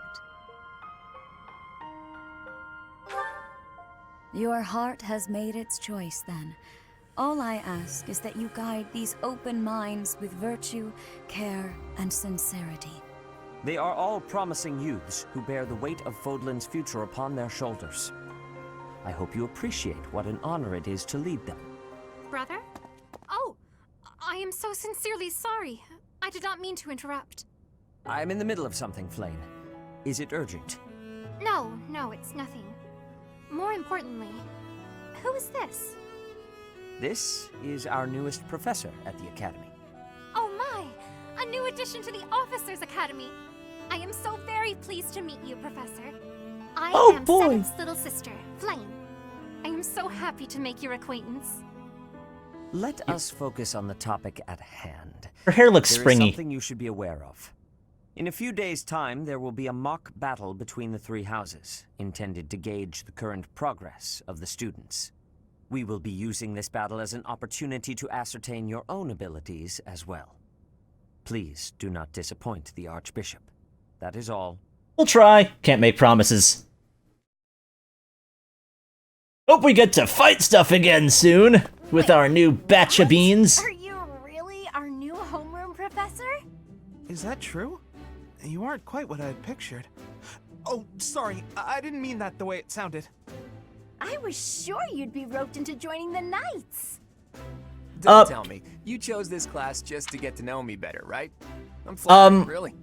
Your heart has made its choice, then. All I ask is that you guide these open minds with virtue, care, and sincerity. They are all promising youths who bear the weight of Fodlan's future upon their shoulders. I hope you appreciate what an honor it is to lead them. Brother? Oh, I am so sincerely sorry. I did not mean to interrupt. I'm in the middle of something, Flame. Is it urgent? No, it's nothing. More importantly, who is this? This is our newest professor at the Academy. Oh my! A new addition to the Officers' Academy! I am so very pleased to meet you, Professor. I am Seventh's little sister, Flame. I am so happy to make your acquaintance. Let us focus on the topic at hand. Her hair looks There springy. is something you should be aware of. In a few days' time, there will be a mock battle between the 3 houses, intended to gauge the current progress of the students. We will be using this battle as an opportunity to ascertain your own abilities as well. Please do not disappoint the Archbishop. That is all. We'll try. Can't make promises. Hope we get to fight stuff again soon with our new batch of beans. Are you really our new homeroom professor? Is that true? You aren't quite what I had pictured. Oh, sorry. I didn't mean that the way it sounded. I was sure you'd be roped into joining the Knights. Don't tell me. You chose this class just to get to know me better, right? I'm flattered, really.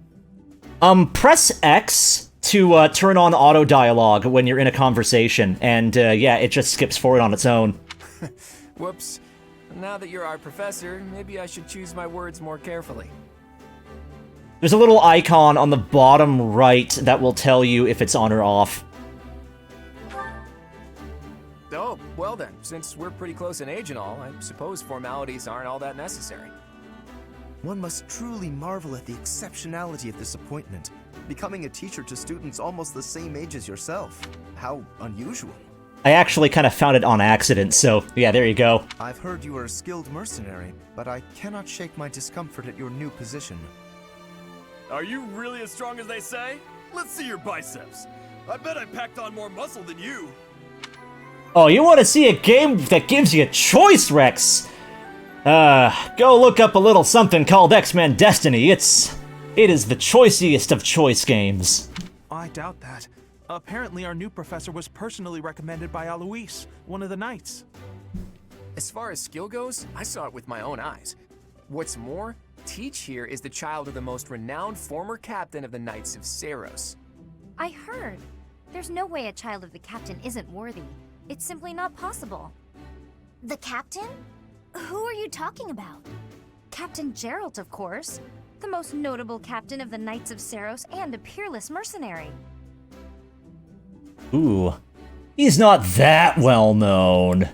Press X to turn on auto dialogue when you're in a conversation, and yeah, it just skips forward on its own. Whoops. Now that you're our professor, maybe I should choose my words more carefully. There's a little icon on the bottom right that will tell you if it's on or off. Oh, well then, since we're pretty close in age and all, I suppose formalities aren't all that necessary. One must truly marvel at the exceptionality of this appointment. Becoming a teacher to students almost the same age as yourself. How unusual. I actually kind of found it on accident, so yeah, there you go. I've heard you are a skilled mercenary, but I cannot shake my discomfort at your new position. Are you really as strong as they say? Let's see your biceps. I bet I packed on more muscle than you. Oh, you want to see a game that gives you a choice, Rex? Go look up a little something called X-Men Destiny. It is the choiciest of choice games. I doubt that. Apparently our new professor was personally recommended by Alois, one of the knights. As far as skill goes, I saw it with my own eyes. What's more, Teach here is the child of the most renowned former captain of the Knights of Saros. I heard. There's no way a child of the captain isn't worthy. It's simply not possible. The captain? Who are you talking about? Captain Geralt, of course. The most notable captain of the Knights of Saros and a peerless mercenary. Ooh. He's not that well known.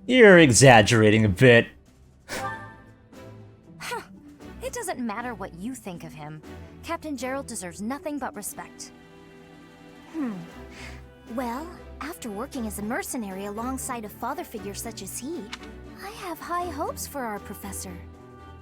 You're exaggerating a bit. It doesn't matter what you think of him. Captain Geralt deserves nothing but respect. Well, after working as a mercenary alongside a father figure such as he, I have high hopes for our professor.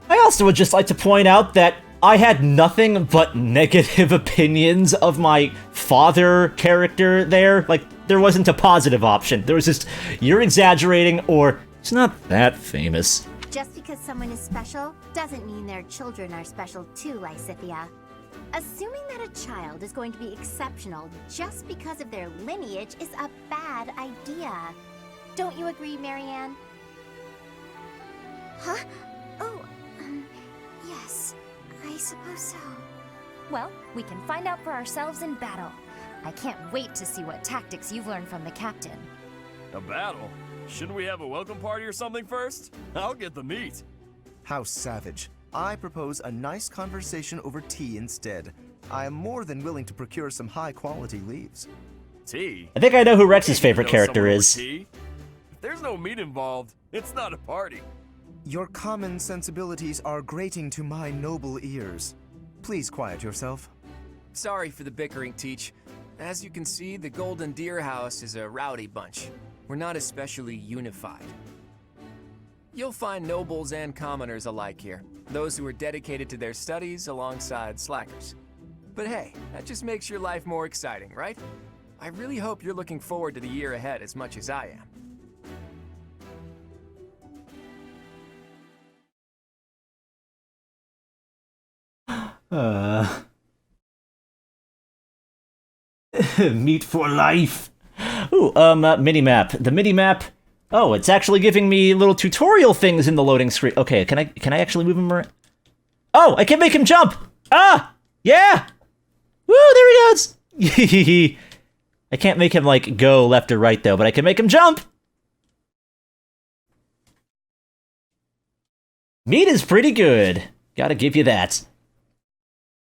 I also would just like to point out that I had nothing but negative opinions of my father character there. Like, there wasn't a positive option. There was just, you're exaggerating, or he's not that famous. Just because someone is special doesn't mean their children are special too, Lysithia. Assuming that a child is going to be exceptional just because of their lineage is a bad idea. Don't you agree, Marianne? Huh? Oh, yes, I suppose so. Well, we can find out for ourselves in battle. I can't wait to see what tactics you've learned from the captain. A battle? Shouldn't we have a welcome party or something first? I'll get the meat. How savage. I propose a nice conversation over tea instead. I am more than willing to procure some high-quality leaves. Tea? I think I know who Rex's favorite character is. If there's no meat involved, it's not a party. Your common sensibilities are grating to my noble ears. Please quiet yourself. Sorry for the bickering, Teach. As you can see, the Golden Deer House is a rowdy bunch. We're not especially unified. You'll find nobles and commoners alike here, those who are dedicated to their studies alongside slackers. But hey, that just makes your life more exciting, right? I really hope you're looking forward to the year ahead as much as I am. Meat for life. Ooh, minimap. The minimap. Oh, it's actually giving me little tutorial things in the loading screen. Okay, can I actually move him around? Oh, I can make him jump. Ah, yeah. Woo, there he goes. I can't make him like go left or right though, but I can make him jump. Meat is pretty good. Gotta give you that.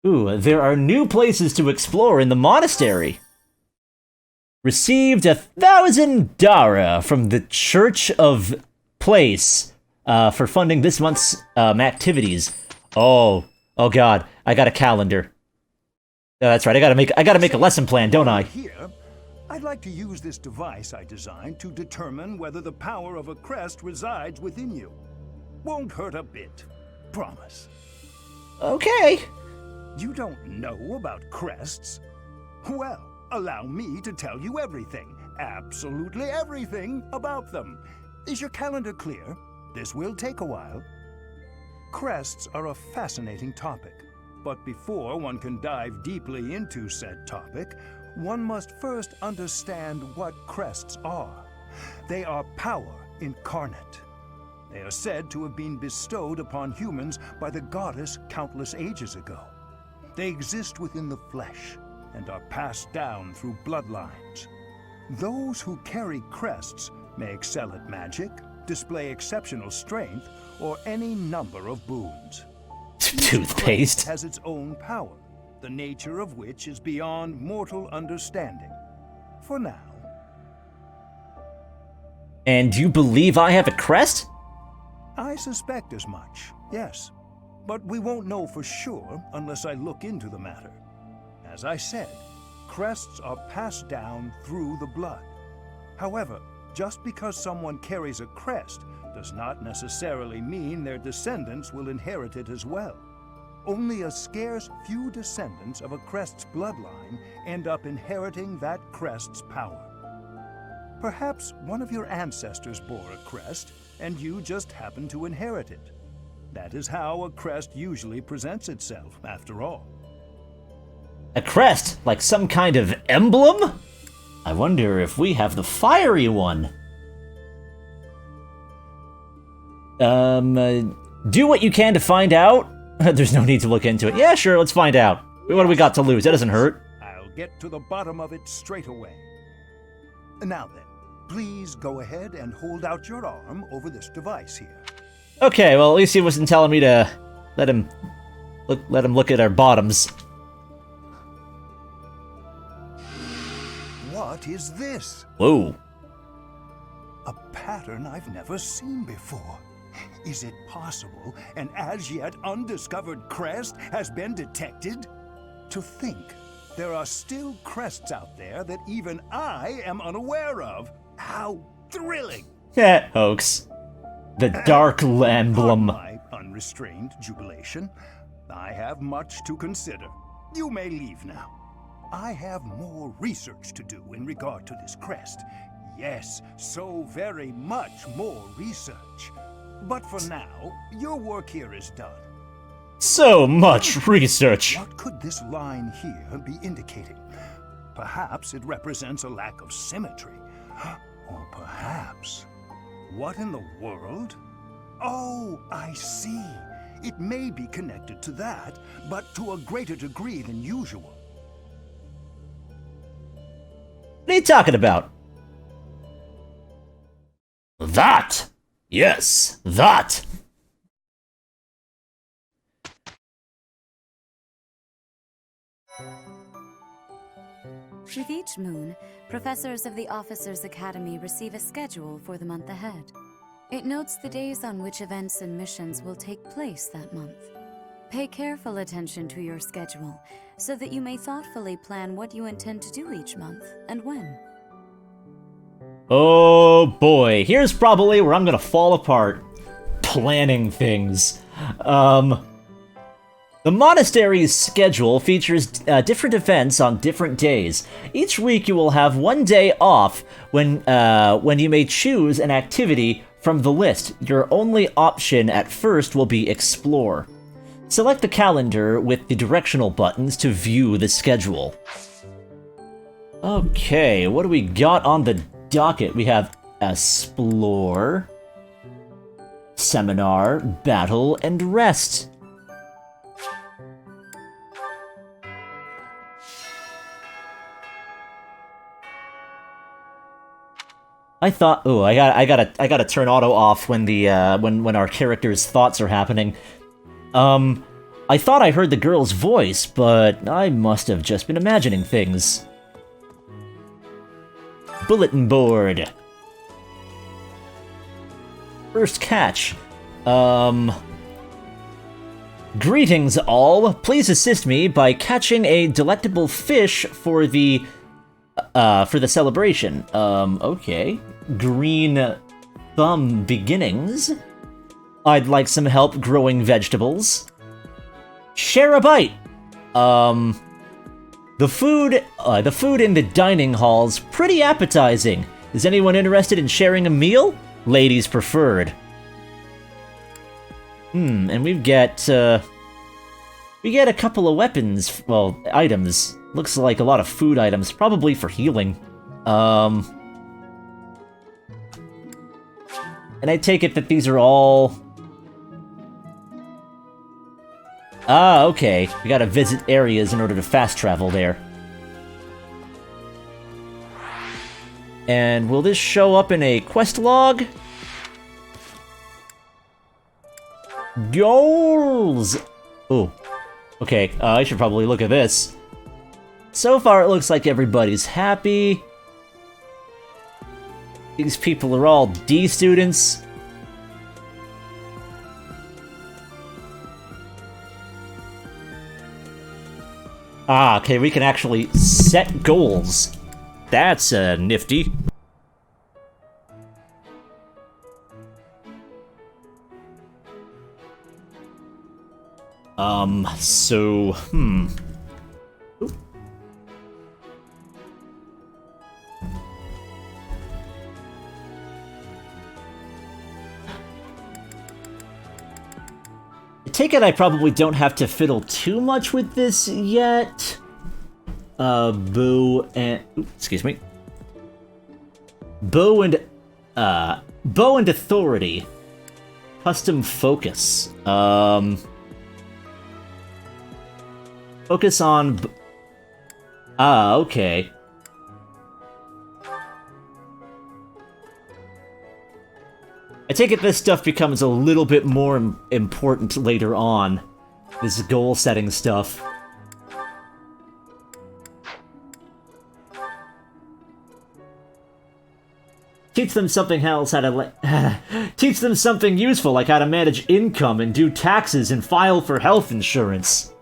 Ooh, there are new places to explore in the monastery. Received 1,000 Dara from the Church of Place for funding this month's activities. Oh God, I got a calendar. Oh, that's right, I gotta make a lesson plan, don't I? Here, I'd like to use this device I designed to determine whether the power of a crest resides within you. Won't hurt a bit. Promise. Okay. You don't know about crests? Well, allow me to tell you everything, absolutely everything about them. Is your calendar clear? This will take a while. Crests are a fascinating topic, but before one can dive deeply into said topic, one must first understand what crests are. They are power incarnate. They are said to have been bestowed upon humans by the goddess countless ages ago. They exist within the flesh and are passed down through bloodlines. Those who carry crests may excel at magic, display exceptional strength, or any number of boons. Toothpaste has its own power, the nature of which is beyond mortal understanding. For now. And you believe I have a crest? I suspect as much, yes. But we won't know for sure unless I look into the matter. As I said, crests are passed down through the blood. However, just because someone carries a crest does not necessarily mean their descendants will inherit it as well. Only a scarce few descendants of a crest's bloodline end up inheriting that crest's power. Perhaps one of your ancestors bore a crest, and you just happened to inherit it. That is how a crest usually presents itself, after all. A crest? Like some kind of emblem? I wonder if we have the fiery one. Do what you can to find out? There's no need to look into it. Yeah, sure, let's find out. What do we got to lose? That doesn't hurt. I'll get to the bottom of it straight away. Now then, please go ahead and hold out your arm over this device here. Okay, well, at least he wasn't telling me to let him look at our bottoms. What is this? Whoa. A pattern I've never seen before. Is it possible an as yet undiscovered crest has been detected? To think there are still crests out there that even I am unaware of. How thrilling! Yeah, hoax. The Dark Emblem. My unrestrained jubilation. I have much to consider. You may leave now. I have more research to do in regard to this crest. Yes, so very much more research. But for now, your work here is done. So much research. What could this line here be indicating? Perhaps it represents a lack of symmetry. Or perhaps... What in the world? Oh, I see. It may be connected to that, but to a greater degree than usual. What are you talking about? That! Yes, that! With each moon, professors of the Officers' Academy receive a schedule for the month ahead. It notes the days on which events and missions will take place that month. Pay careful attention to your schedule, so that you may thoughtfully plan what you intend to do each month, and when. Oh boy, here's probably where I'm gonna fall apart. Planning things. The monastery's schedule features different events on different days. Each week you will have one day off when you may choose an activity from the list. Your only option at first will be Explore. Select the calendar with the directional buttons to view the schedule. Okay, what do we got on the docket? We have Explore, Seminar, Battle, and Rest. I thought, oh, I gotta turn auto off when the when our character's thoughts are happening. I thought I heard the girl's voice, but I must have just been imagining things. Bulletin board. First catch. Greetings all. Please assist me by catching a delectable fish for the celebration. Okay. Green Thumb Beginnings. I'd like some help growing vegetables. Share a bite. The food in the dining hall's pretty appetizing. Is anyone interested in sharing a meal? Ladies preferred. And we get a couple of weapons, well, items. Looks like a lot of food items, probably for healing. And I take it that these are all... Ah, okay. We gotta visit areas in order to fast travel there. And will this show up in a quest log? Goals! Oh. Okay, I should probably look at this. So far, it looks like everybody's happy. These people are all D students. Ah, okay, we can actually set goals. That's nifty. So, Ooh. take it I probably don't have to fiddle too much with this yet. Bow and... excuse me. Bow and authority. Custom focus. Focus on... okay. I take it this stuff becomes a little bit more important later on. This goal-setting stuff. Teach them something else how to teach them something useful, like how to manage income and do taxes and file for health insurance.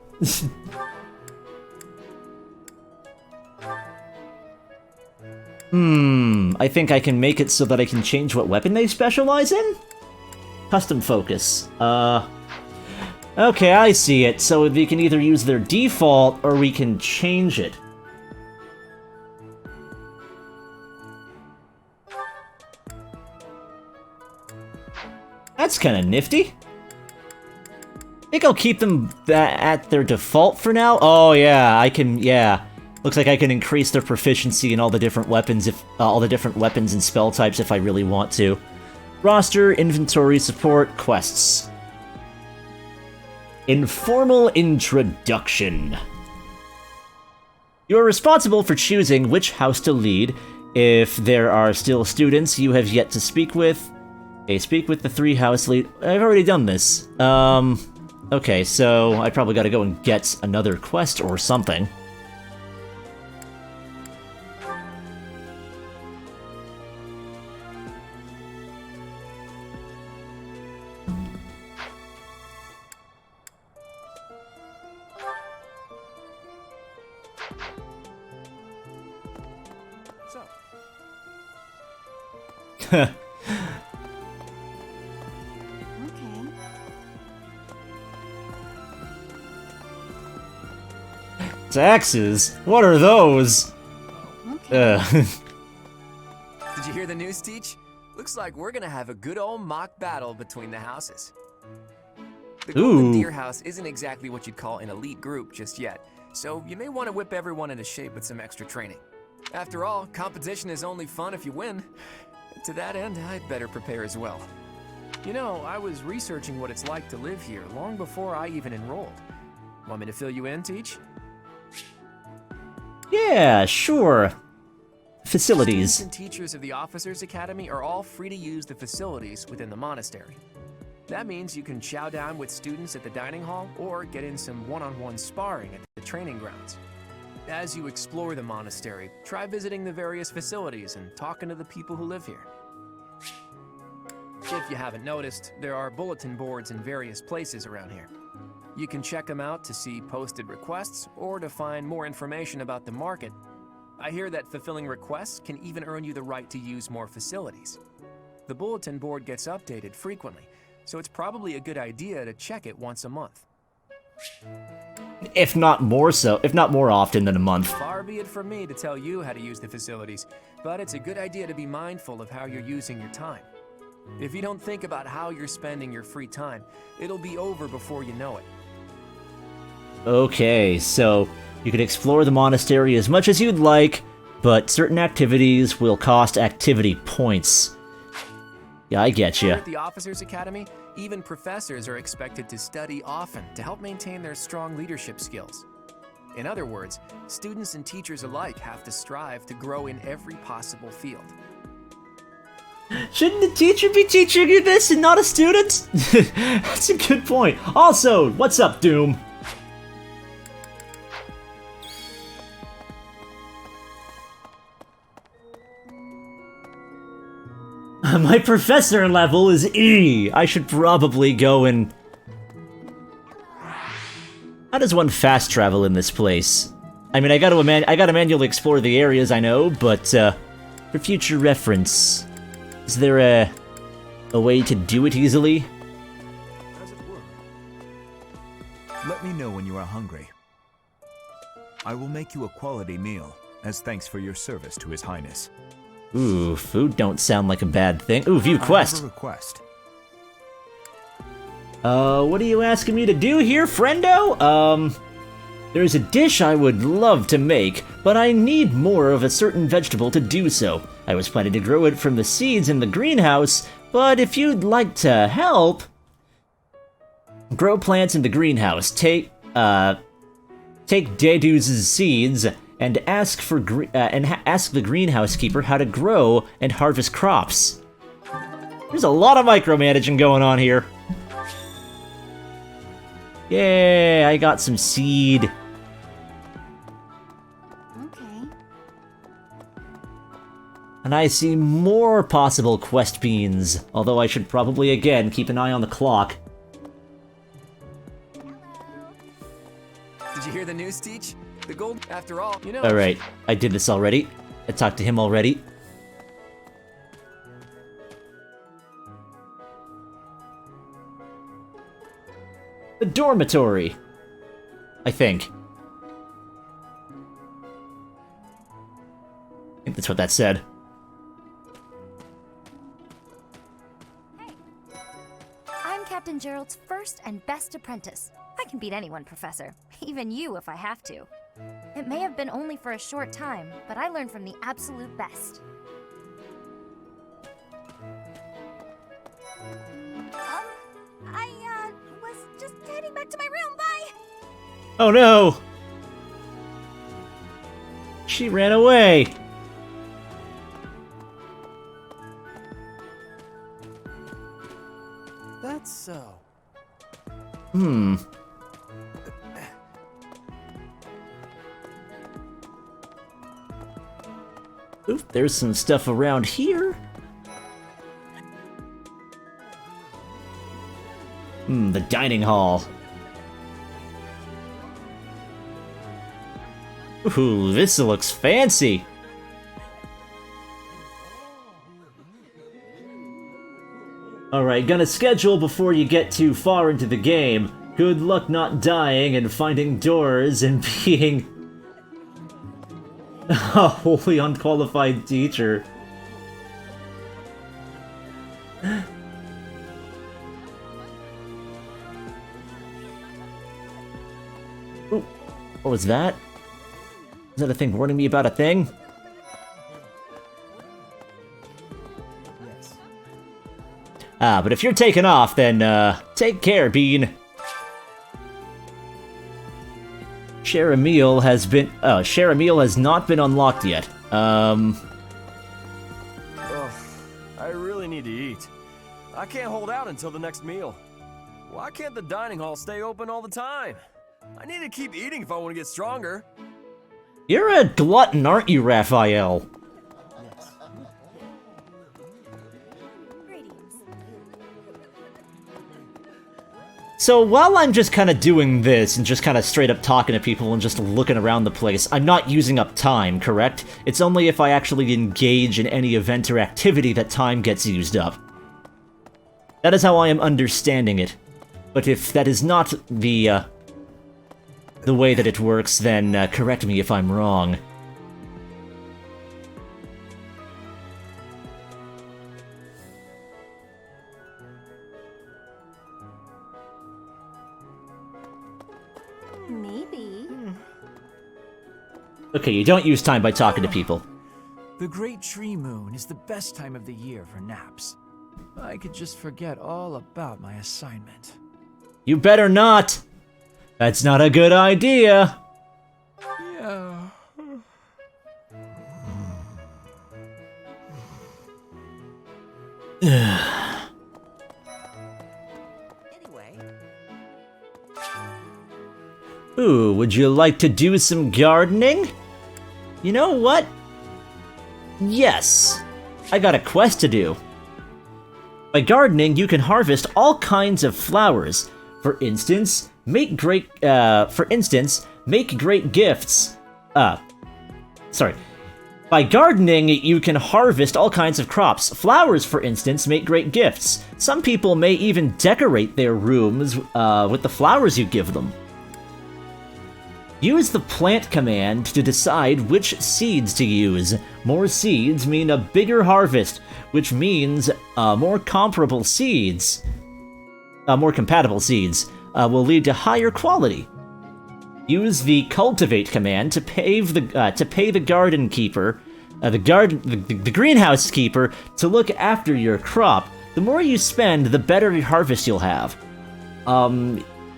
I think I can make it so that I can change what weapon they specialize in? Custom focus. Okay, I see it. So we can either use their default, or we can change it. That's kind of nifty. I think I'll keep them at their default for now. Oh yeah, I can, yeah. Looks like I can increase their proficiency in all the different weapons and spell types if I really want to. Roster, inventory, support, quests. Informal introduction. You are responsible for choosing which house to lead. If there are still students you have yet to speak with, okay, speak with the 3 house lead. I've already done this. Okay, so I probably gotta go and get another quest or something. Taxes? What are those? Did you hear the news, Teach? Looks like we're gonna have a good old mock battle between the houses. The Golden Deer House isn't exactly what you'd call an elite group just yet, so you may want to whip everyone into shape with some extra training. After all, competition is only fun if you win. To that end, I'd better prepare as well. You know, I was researching what it's like to live here long before I even enrolled. Want me to fill you in, Teach? Yeah, sure. Facilities. Students and teachers of the Officers Academy are all free to use the facilities within the monastery. That means you can chow down with students at the dining hall or get in some one-on-one sparring at the training grounds. As you explore the monastery, try visiting the various facilities and talking to the people who live here. If you haven't noticed, there are bulletin boards in various places around here. You can check them out to see posted requests or to find more information about the market. I hear that fulfilling requests can even earn you the right to use more facilities. The bulletin board gets updated frequently, so it's probably a good idea to check it once a month. If not more often than a month. Far be it from me to tell you how to use the facilities, but it's a good idea to be mindful of how you're using your time. If you don't think about how you're spending your free time, it'll be over before you know it. Okay, so you can explore the monastery as much as you'd like, but certain activities will cost activity points. Yeah, I get you. Here at the Officers Academy, even professors are expected to study often to help maintain their strong leadership skills. In other words, students and teachers alike have to strive to grow in every possible field. Shouldn't the teacher be teaching you this and not a student? That's a good point. Also, what's up, Doom? My professor level is E. I should probably go and... How does one fast travel in this place? I mean, I gotta manually explore the areas, I know, but for future reference, is there a way to do it easily? As it were. Let me know when you are hungry. I will make you a quality meal as thanks for your service to His Highness. Ooh, food don't sound like a bad thing. Ooh, view quest. I have a request. What are you asking me to do here, friendo? There's a dish I would love to make, but I need more of a certain vegetable to do so. I was planning to grow it from the seeds in the greenhouse, but if you'd like to help... Grow plants in the greenhouse. Take Deduz's seeds and ask ask the greenhouse keeper how to grow and harvest crops. There's a lot of micromanaging going on here. Yay, I got some seed. Okay. And I see more possible quest beans, although I should probably again keep an eye on the clock. Did you hear the news, Teach? The gold, after all, you know. Alright, I did this already. I talked to him already. The dormitory. I think. I think that's what that said. I'm Captain Gerald's first and best apprentice. I can beat anyone, Professor. Even you, if I have to. It may have been only for a short time, but I learned from the absolute best. I was just heading back to my room. Bye! Oh no! She ran away! That's so. Hmm. Ooh, there's some stuff around here. The dining hall. Ooh, this looks fancy. Alright, gonna schedule before you get too far into the game. Good luck not dying and finding doors and being a wholly unqualified teacher. Ooh, what was that? Is that a thing warning me about a thing? Yes. Ah, but if you're taking off, then, take care, Bean. Share a meal has been... share a meal has not been unlocked yet. Ugh, I really need to eat. I can't hold out until the next meal. Why can't the dining hall stay open all the time? I need to keep eating if I want to get stronger. You're a glutton, aren't you, Raphael? So while I'm just kind of doing this and just kind of straight up talking to people and just looking around the place, I'm not using up time, correct? It's only if I actually engage in any event or activity that time gets used up. That is how I am understanding it. But if that is not the way that it works, then correct me if I'm wrong. Maybe. Okay, you don't use time by talking to people. The Great Tree Moon is the best time of the year for naps. I could just forget all about my assignment. You better not! That's not a good idea! Yeah. Ooh, would you like to do some gardening? You know what? Yes! I got a quest to do. By gardening, you can harvest all kinds of flowers. For instance, make great gifts. Sorry. By gardening, you can harvest all kinds of crops. Flowers, for instance, make great gifts. Some people may even decorate their rooms with the flowers you give them. Use the plant command to decide which seeds to use. More seeds mean a bigger harvest, which means more comparable seeds. more compatible seeds, will lead to higher quality. Use the cultivate command to pay the garden keeper, the greenhouse keeper, to look after your crop. The more you spend, the better harvest you'll have.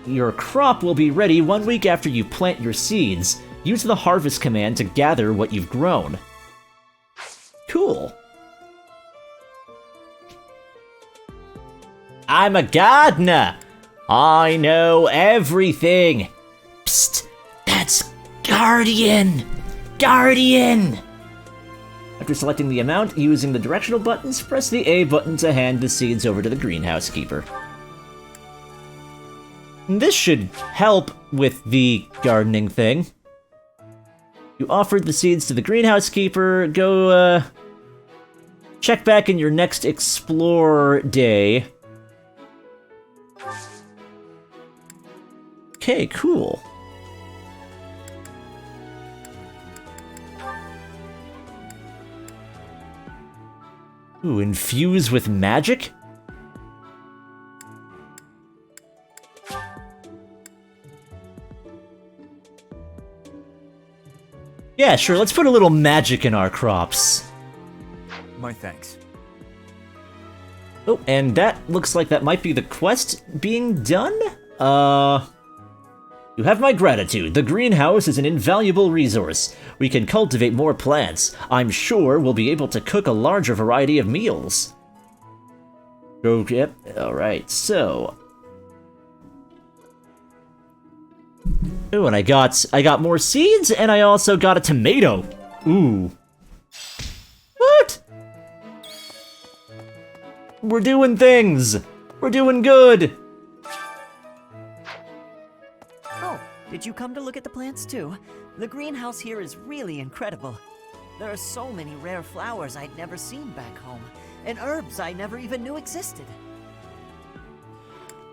Your crop will be ready 1 week after you plant your seeds. Use the harvest command to gather what you've grown. Cool. I'm a gardener. I know everything. Psst, that's Guardian! Guardian! After selecting the amount, using the directional buttons, press the A button to hand the seeds over to the greenhouse keeper. This should help with the gardening thing. You offered the seeds to the greenhouse keeper. Go, check back in your next Explore day. Okay, cool. Ooh, infuse with magic? Yeah, sure, let's put a little magic in our crops. My thanks. Oh, and that looks like that might be the quest being done? You have my gratitude. The greenhouse is an invaluable resource. We can cultivate more plants. I'm sure we'll be able to cook a larger variety of meals. Oh, yep. Alright, so... Ooh, and I got more seeds, and I also got a tomato. Ooh. What? We're doing things! We're doing good! Did you come to look at the plants too? The greenhouse here is really incredible. There are so many rare flowers I'd never seen back home, and herbs I never even knew existed.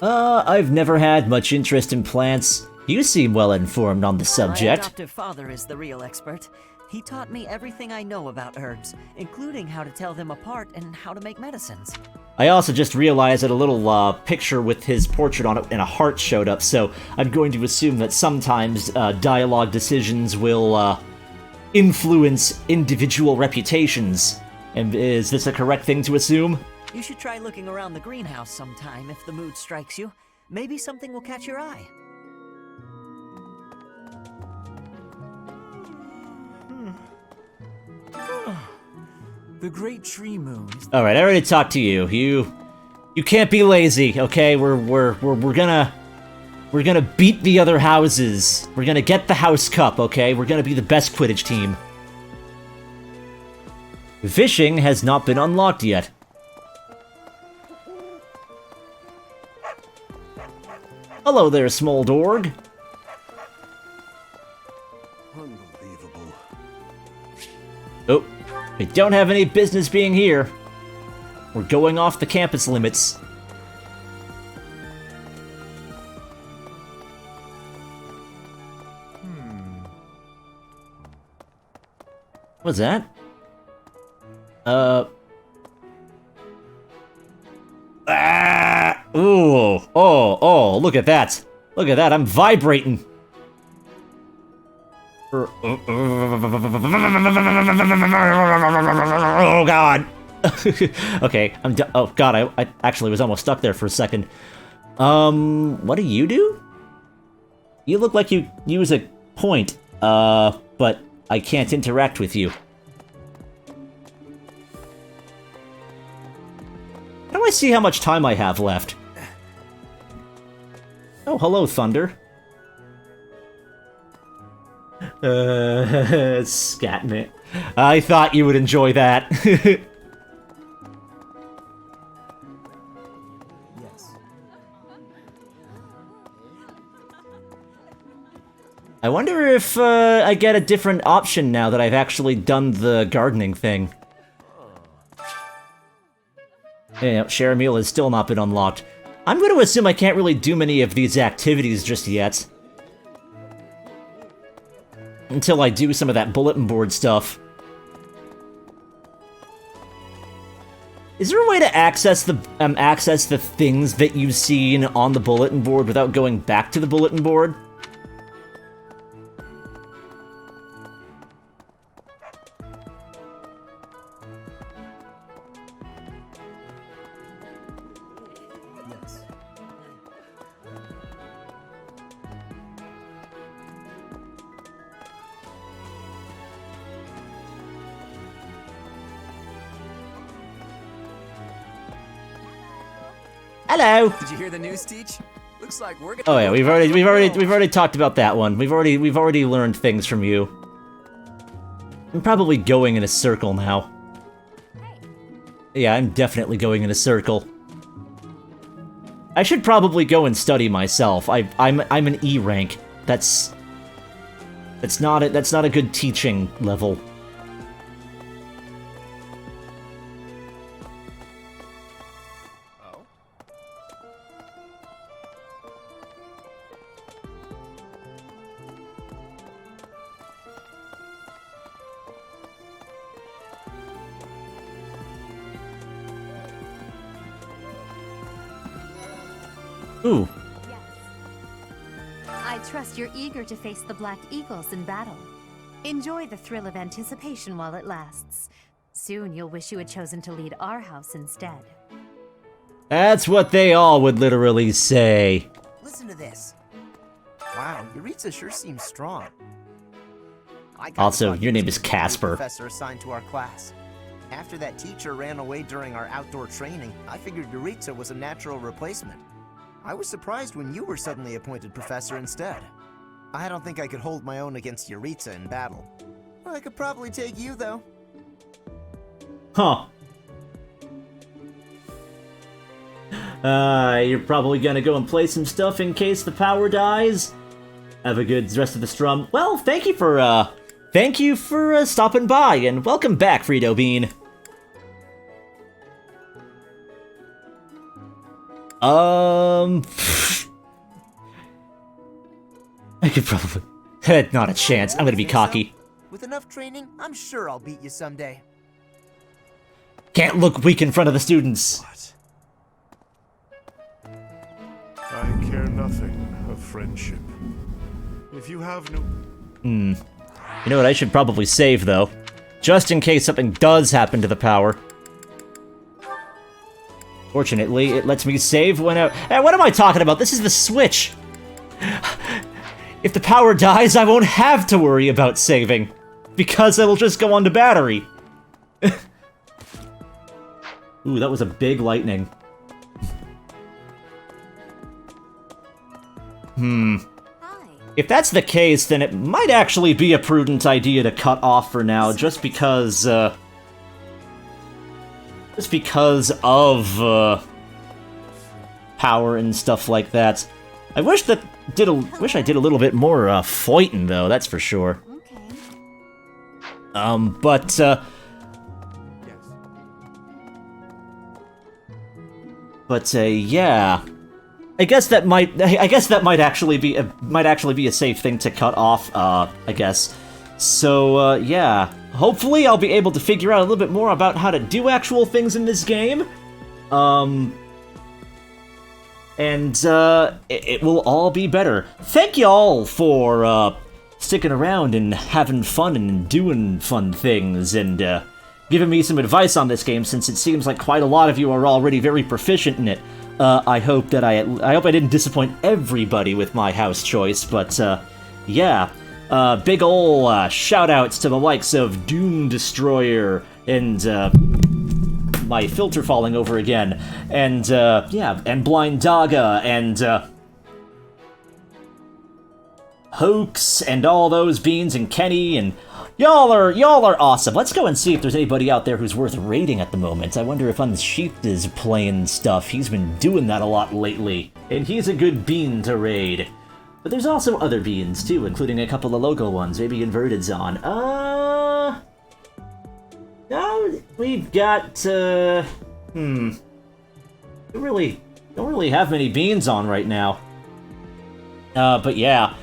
I've never had much interest in plants. You seem well informed on the subject. My adoptive father is the real expert. He taught me everything I know about herbs, including how to tell them apart and how to make medicines. I also just realized that a little picture with his portrait on it and a heart showed up, so I'm going to assume that sometimes dialogue decisions will influence individual reputations. And is this a correct thing to assume? You should try looking around the greenhouse sometime if the mood strikes you. Maybe something will catch your eye. The Great Tree Moon. All right, I already talked to you. You can't be lazy, okay? We're gonna beat the other houses. We're gonna get the house cup, okay? We're gonna be the best Quidditch team. Fishing has not been unlocked yet. Hello there, Smoldorg. Unbelievable. Oh. We don't have any business being here. We're going off the campus limits. What's that? Ooh. Oh, look at that. Look at that, I'm vibrating. Oh god. Okay, I'm done. Oh god, I actually was almost stuck there for a second. What do you do? You look like you use a point, but I can't interact with you. How do I see how much time I have left? Oh, hello, Thunder. Scatting it. I thought you would enjoy that. Yes. I wonder if I get a different option now that I've actually done the gardening thing. Yeah, share a meal has still not been unlocked. I'm going to assume I can't really do many of these activities just yet. Until I do some of that bulletin board stuff. Is there a way to access the things that you've seen on the bulletin board without going back to the bulletin board? Hello. Did you hear the news, Teach? Looks like we're gonna. Oh yeah, we've already talked about that one. We've already learned things from you. I'm probably going in a circle now. Yeah, I'm definitely going in a circle. I should probably go and study myself. I'm an E rank. That's not a good teaching level. Ooh. Yes. I trust you're eager to face the Black Eagles in battle. Enjoy the thrill of anticipation while it lasts. Soon you'll wish you had chosen to lead our house instead. That's what they all would literally say. Listen to this. Wow, Yuritsa sure seems strong. Also, your name is Casper. Professor assigned to our class. After that teacher ran away during our outdoor training, I figured Yuritsa was a natural replacement. I was surprised when you were suddenly appointed professor instead. I don't think I could hold my own against Yuritsa in battle. I could probably take you, though. Huh. You're probably gonna go and play some stuff in case the power dies? Have a good rest of the strum. Well, thank you for stopping by, and welcome back, Frito Bean. I could probably... Not a chance. I'm gonna be cocky. With enough training, I'm sure I'll beat you someday. Can't look weak in front of the students. I care nothing of friendship. If you have no... You know what, I should probably save, though. Just in case something does happen to the power. Fortunately, it lets me save when I... Hey, what am I talking about? This is the Switch! If the power dies, I won't have to worry about saving. Because it'll just go on to battery. Ooh, that was a big lightning. If that's the case, then it might actually be a prudent idea to cut off for now, just because of power and stuff like that. I wish I did a little bit more fighting, though. That's for sure. Yeah. I guess that might actually be a safe thing to cut off. I guess. So yeah. Hopefully, I'll be able to figure out a little bit more about how to do actual things in this game. It will all be better. Thank y'all for sticking around and having fun and doing fun things and giving me some advice on this game, since it seems like quite a lot of you are already very proficient in it. I hope I didn't disappoint everybody with my house choice, but yeah. Big ol' shout-outs to the likes of Doom Destroyer and my filter falling over again, and yeah, and Blind Daga and Hoax and all those beans and Kenny, and y'all are awesome. Let's go and see if there's anybody out there who's worth raiding at the moment. I wonder if Unsheathed is playing stuff. He's been doing that a lot lately, and he's a good bean to raid. But there's also other beans too, including a couple of local ones. Maybe Inverted's on. No, we've got don't really have many beans on right now. But yeah.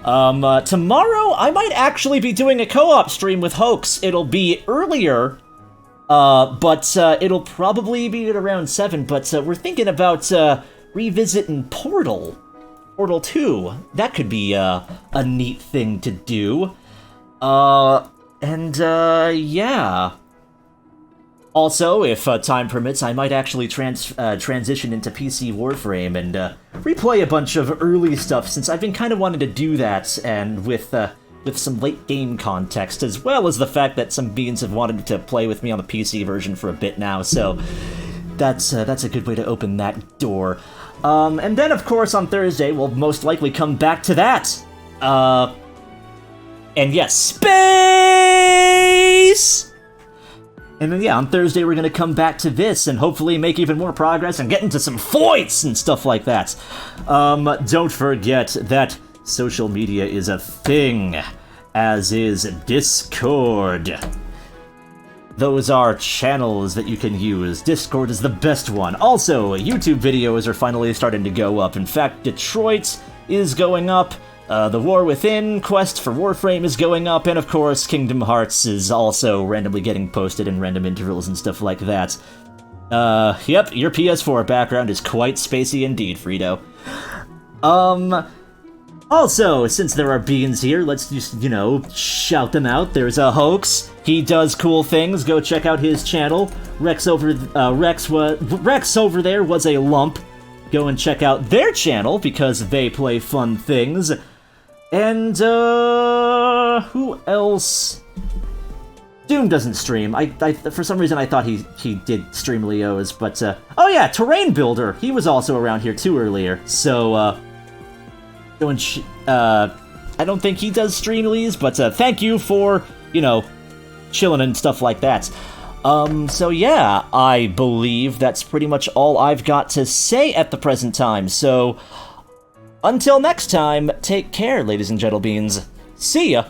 Tomorrow I might actually be doing a co-op stream with Hoax. It'll be earlier But it'll probably be at around 7, but we're thinking about revisiting Portal 2. That could be a neat thing to do. Yeah. Also, if time permits, I might actually transition into PC Warframe and replay a bunch of early stuff, since I've been kind of wanting to do that, and with some late game context, as well as the fact that some beans have wanted to play with me on the PC version for a bit now, so that's a good way to open that door. And then, of course, on Thursday, we'll most likely come back to that. And yes, space! And then, yeah, on Thursday we're gonna come back to this and hopefully make even more progress and get into some fights and stuff like that. Don't forget that social media is a thing, as is Discord. Those are channels that you can use. Discord is the best one. Also, YouTube videos are finally starting to go up. In fact, Detroit is going up. The War Within quest for Warframe is going up, and of course, Kingdom Hearts is also randomly getting posted in random intervals and stuff like that. Yep, your PS4 background is quite spacey indeed, Frito. Also, since there are beans here, let's just, shout them out. There's a Hoax. He does cool things. Go check out his channel. Rex over there was a lump. Go and check out their channel because they play fun things. And, who else? Doom doesn't stream. I for some reason I thought he did stream Leo's, but, oh yeah, Terrain Builder. He was also around here too earlier. So, go and I don't think he does stream Lee's, but, thank you for, chilling and stuff like that. So yeah, I believe that's pretty much all I've got to say at the present time, so until next time, take care, ladies and gentlebeans. See ya!